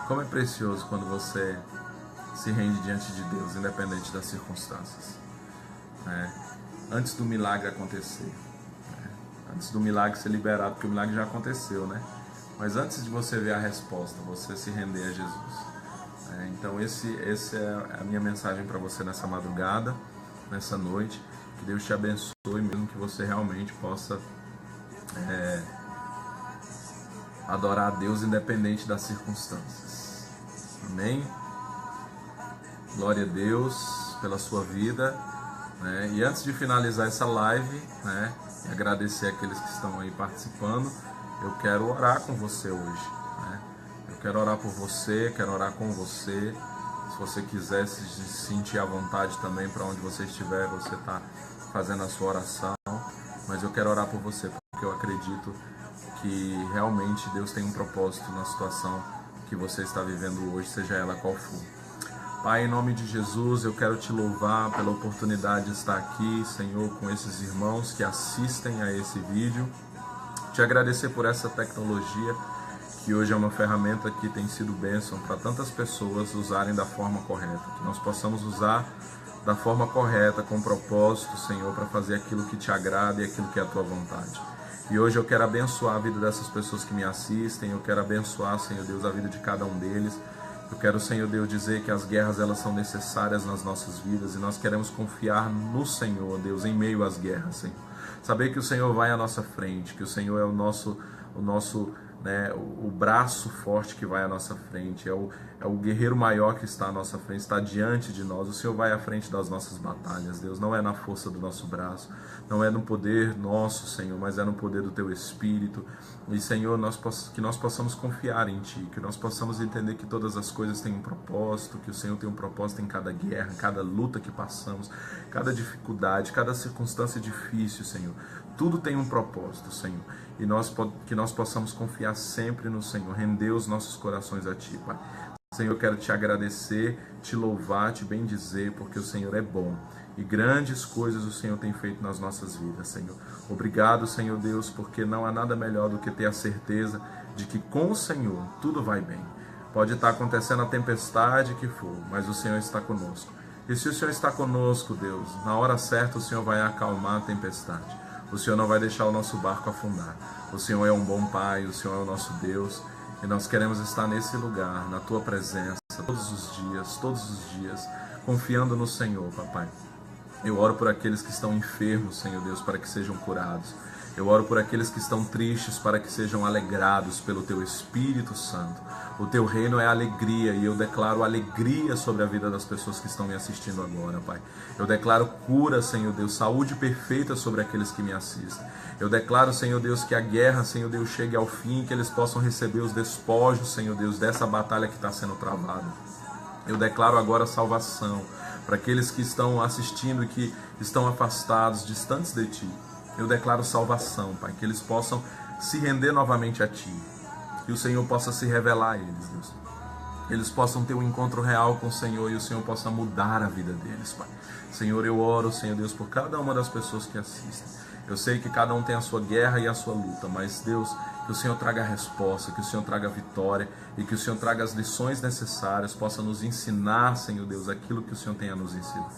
Como é precioso quando você se rende diante de Deus, independente das circunstâncias, né? Antes do milagre acontecer, né? Antes do milagre ser liberado, porque o milagre já aconteceu, né? Mas antes de você ver a resposta, você se render a Jesus, né? Então esse é a minha mensagem para você nessa madrugada, nessa noite. Que Deus te abençoe, mesmo que você realmente possa adorar a Deus independente das circunstâncias. Amém? Glória a Deus pela sua vida, né? E antes de finalizar essa live, né, e agradecer aqueles que estão aí participando, eu quero orar com você hoje, né? Eu quero orar por você, quero orar com você. Se você quiser se sentir à vontade também, para onde você estiver, você está fazendo a sua oração. Mas eu quero orar por você, porque eu acredito que realmente Deus tem um propósito na situação que você está vivendo hoje, seja ela qual for. Pai, em nome de Jesus, eu quero te louvar pela oportunidade de estar aqui, Senhor, com esses irmãos que assistem a esse vídeo. Te agradecer por essa tecnologia, que hoje é uma ferramenta que tem sido bênção para tantas pessoas usarem da forma correta. Que nós possamos usar da forma correta, com propósito, Senhor, para fazer aquilo que te agrada e aquilo que é a tua vontade. E hoje eu quero abençoar a vida dessas pessoas que me assistem, eu quero abençoar, Senhor Deus, a vida de cada um deles. Eu quero, Senhor Deus, dizer que as guerras, elas são necessárias nas nossas vidas e nós queremos confiar no Senhor, Deus, em meio às guerras, Senhor. Saber que o Senhor vai à nossa frente, que o Senhor é o nosso né, o braço forte que vai à nossa frente, é o guerreiro maior que está à nossa frente, está diante de nós. O Senhor vai à frente das nossas batalhas, Deus. Não é na força do nosso braço, não é no poder nosso, Senhor, mas é no poder do Teu Espírito. E, Senhor, que nós possamos confiar em Ti, que nós possamos entender que todas as coisas têm um propósito, que o Senhor tem um propósito em cada guerra, em cada luta que passamos, cada dificuldade, cada circunstância difícil, Senhor. Tudo tem um propósito, Senhor. E que nós possamos confiar sempre no Senhor, render os nossos corações a Ti, Pai. Senhor, eu quero Te agradecer, Te louvar, Te bendizer, porque o Senhor é bom. e grandes coisas o Senhor tem feito nas nossas vidas, Senhor. Obrigado, Senhor Deus, porque não há nada melhor do que ter a certeza de que com o Senhor tudo vai bem. Pode estar acontecendo a tempestade que for, mas o Senhor está conosco. E se o Senhor está conosco, Deus, na hora certa o Senhor vai acalmar a tempestade. O Senhor não vai deixar o nosso barco afundar. O Senhor é um bom Pai, o Senhor é o nosso Deus. E nós queremos estar nesse lugar, na Tua presença, todos os dias, confiando no Senhor, Papai. Eu oro por aqueles que estão enfermos, Senhor Deus, para que sejam curados. Eu oro por aqueles que estão tristes, para que sejam alegrados pelo Teu Espírito Santo. O Teu reino é alegria, e eu declaro alegria sobre a vida das pessoas que estão me assistindo agora, Pai. Eu declaro cura, Senhor Deus, saúde perfeita sobre aqueles que me assistem. Eu declaro, Senhor Deus, que a guerra, Senhor Deus, chegue ao fim, que eles possam receber os despojos, Senhor Deus, dessa batalha que está sendo travada. Eu declaro agora salvação para aqueles que estão assistindo e que estão afastados, distantes de Ti. Eu declaro salvação, Pai, que eles possam se render novamente a Ti. Que o Senhor possa se revelar a eles, Deus. Eles possam ter um encontro real com o Senhor e o Senhor possa mudar a vida deles, Pai. Senhor, eu oro, Senhor Deus, por cada uma das pessoas que assistem. Eu sei que cada um tem a sua guerra e a sua luta, mas Deus, que o Senhor traga a resposta, que o Senhor traga a vitória e que o Senhor traga as lições necessárias, possa nos ensinar, Senhor Deus, aquilo que o Senhor tem a nos ensinar.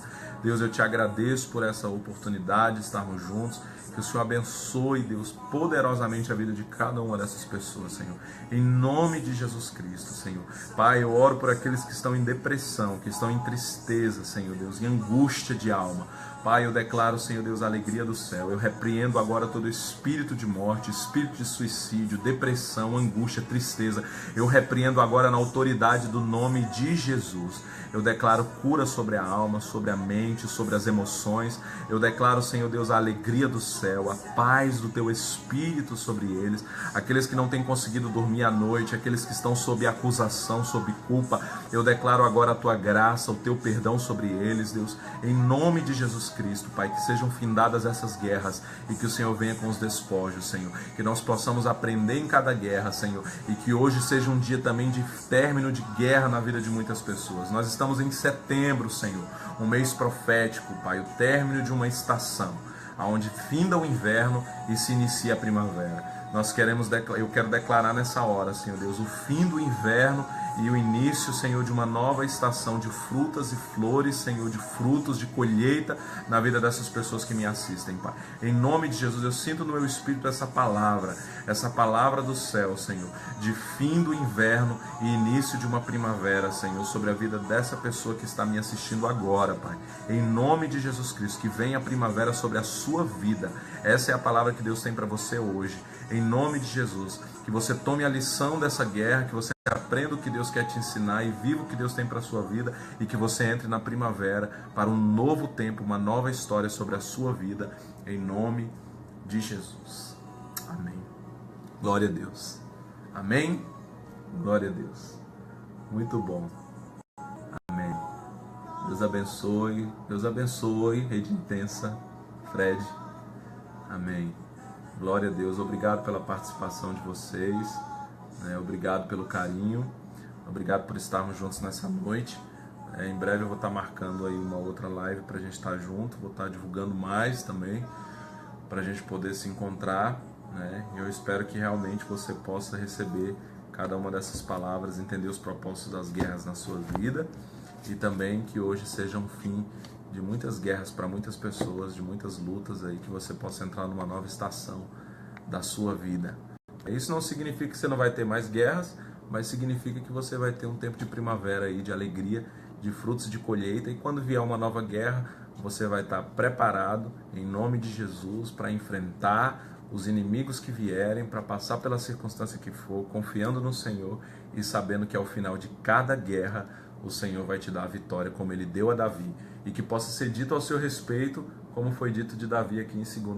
Deus, eu te agradeço por essa oportunidade de estarmos juntos. Que o Senhor abençoe, Deus, poderosamente a vida de cada uma dessas pessoas, Senhor. Em nome de Jesus Cristo, Senhor. Pai, eu oro por aqueles que estão em depressão, que estão em tristeza, Senhor Deus, em angústia de alma. Pai, eu declaro, Senhor Deus, a alegria do céu. Eu repreendo agora todo espírito de morte, espírito de suicídio, depressão, angústia, tristeza. Eu repreendo agora na autoridade do nome de Jesus. Eu declaro cura sobre a alma, sobre a mente, sobre as emoções. Eu declaro, Senhor Deus, a alegria do céu, a paz do Teu Espírito sobre eles. Aqueles que não têm conseguido dormir à noite, aqueles que estão sob acusação, sob culpa. Eu declaro agora a Tua graça, o Teu perdão sobre eles, Deus. Em nome de Jesus Cristo, Pai, que sejam findadas essas guerras e que o Senhor venha com os despojos, Senhor. Que nós possamos aprender em cada guerra, Senhor. E que hoje seja um dia também de término de guerra na vida de muitas pessoas. Nós estamos em setembro, Senhor, um mês profético, Pai, o término de uma estação, onde finda o inverno e se inicia a primavera. Eu quero declarar nessa hora, Senhor Deus, o fim do inverno e o início, Senhor, de uma nova estação de frutas e flores, Senhor, de frutos, de colheita na vida dessas pessoas que me assistem, Pai. Em nome de Jesus, eu sinto no meu espírito essa palavra do céu, Senhor, de fim do inverno e início de uma primavera, Senhor, sobre a vida dessa pessoa que está me assistindo agora, Pai. Em nome de Jesus Cristo, que venha a primavera sobre a sua vida. Essa é a palavra que Deus tem para você hoje. Em nome de Jesus, que você tome a lição dessa guerra, que você aprenda o que Deus quer te ensinar e viva o que Deus tem para a sua vida e que você entre na primavera para um novo tempo, uma nova história sobre a sua vida, em nome de Jesus. Amém. Glória a Deus. Amém. Glória a Deus. Muito bom. Amém. Deus abençoe, Rede Intensa, Fred. Amém. Glória a Deus. Obrigado pela participação de vocês. Obrigado pelo carinho, obrigado por estarmos juntos nessa noite. Em breve eu vou estar marcando aí uma outra live para a gente estar junto, vou estar divulgando mais também, para a gente poder se encontrar, né? Eu espero que realmente você possa receber cada uma dessas palavras, entender os propósitos das guerras na sua vida e também que hoje seja um fim de muitas guerras para muitas pessoas, de muitas lutas aí, que você possa entrar numa nova estação da sua vida. Isso não significa que você não vai ter mais guerras, mas significa que você vai ter um tempo de primavera aí, de alegria, de frutos de colheita, e quando vier uma nova guerra, você vai estar preparado, em nome de Jesus, para enfrentar os inimigos que vierem, para passar pela circunstância que for, confiando no Senhor e sabendo que ao final de cada guerra, o Senhor vai te dar a vitória, como Ele deu a Davi, e que possa ser dito ao seu respeito, como foi dito de Davi aqui em 2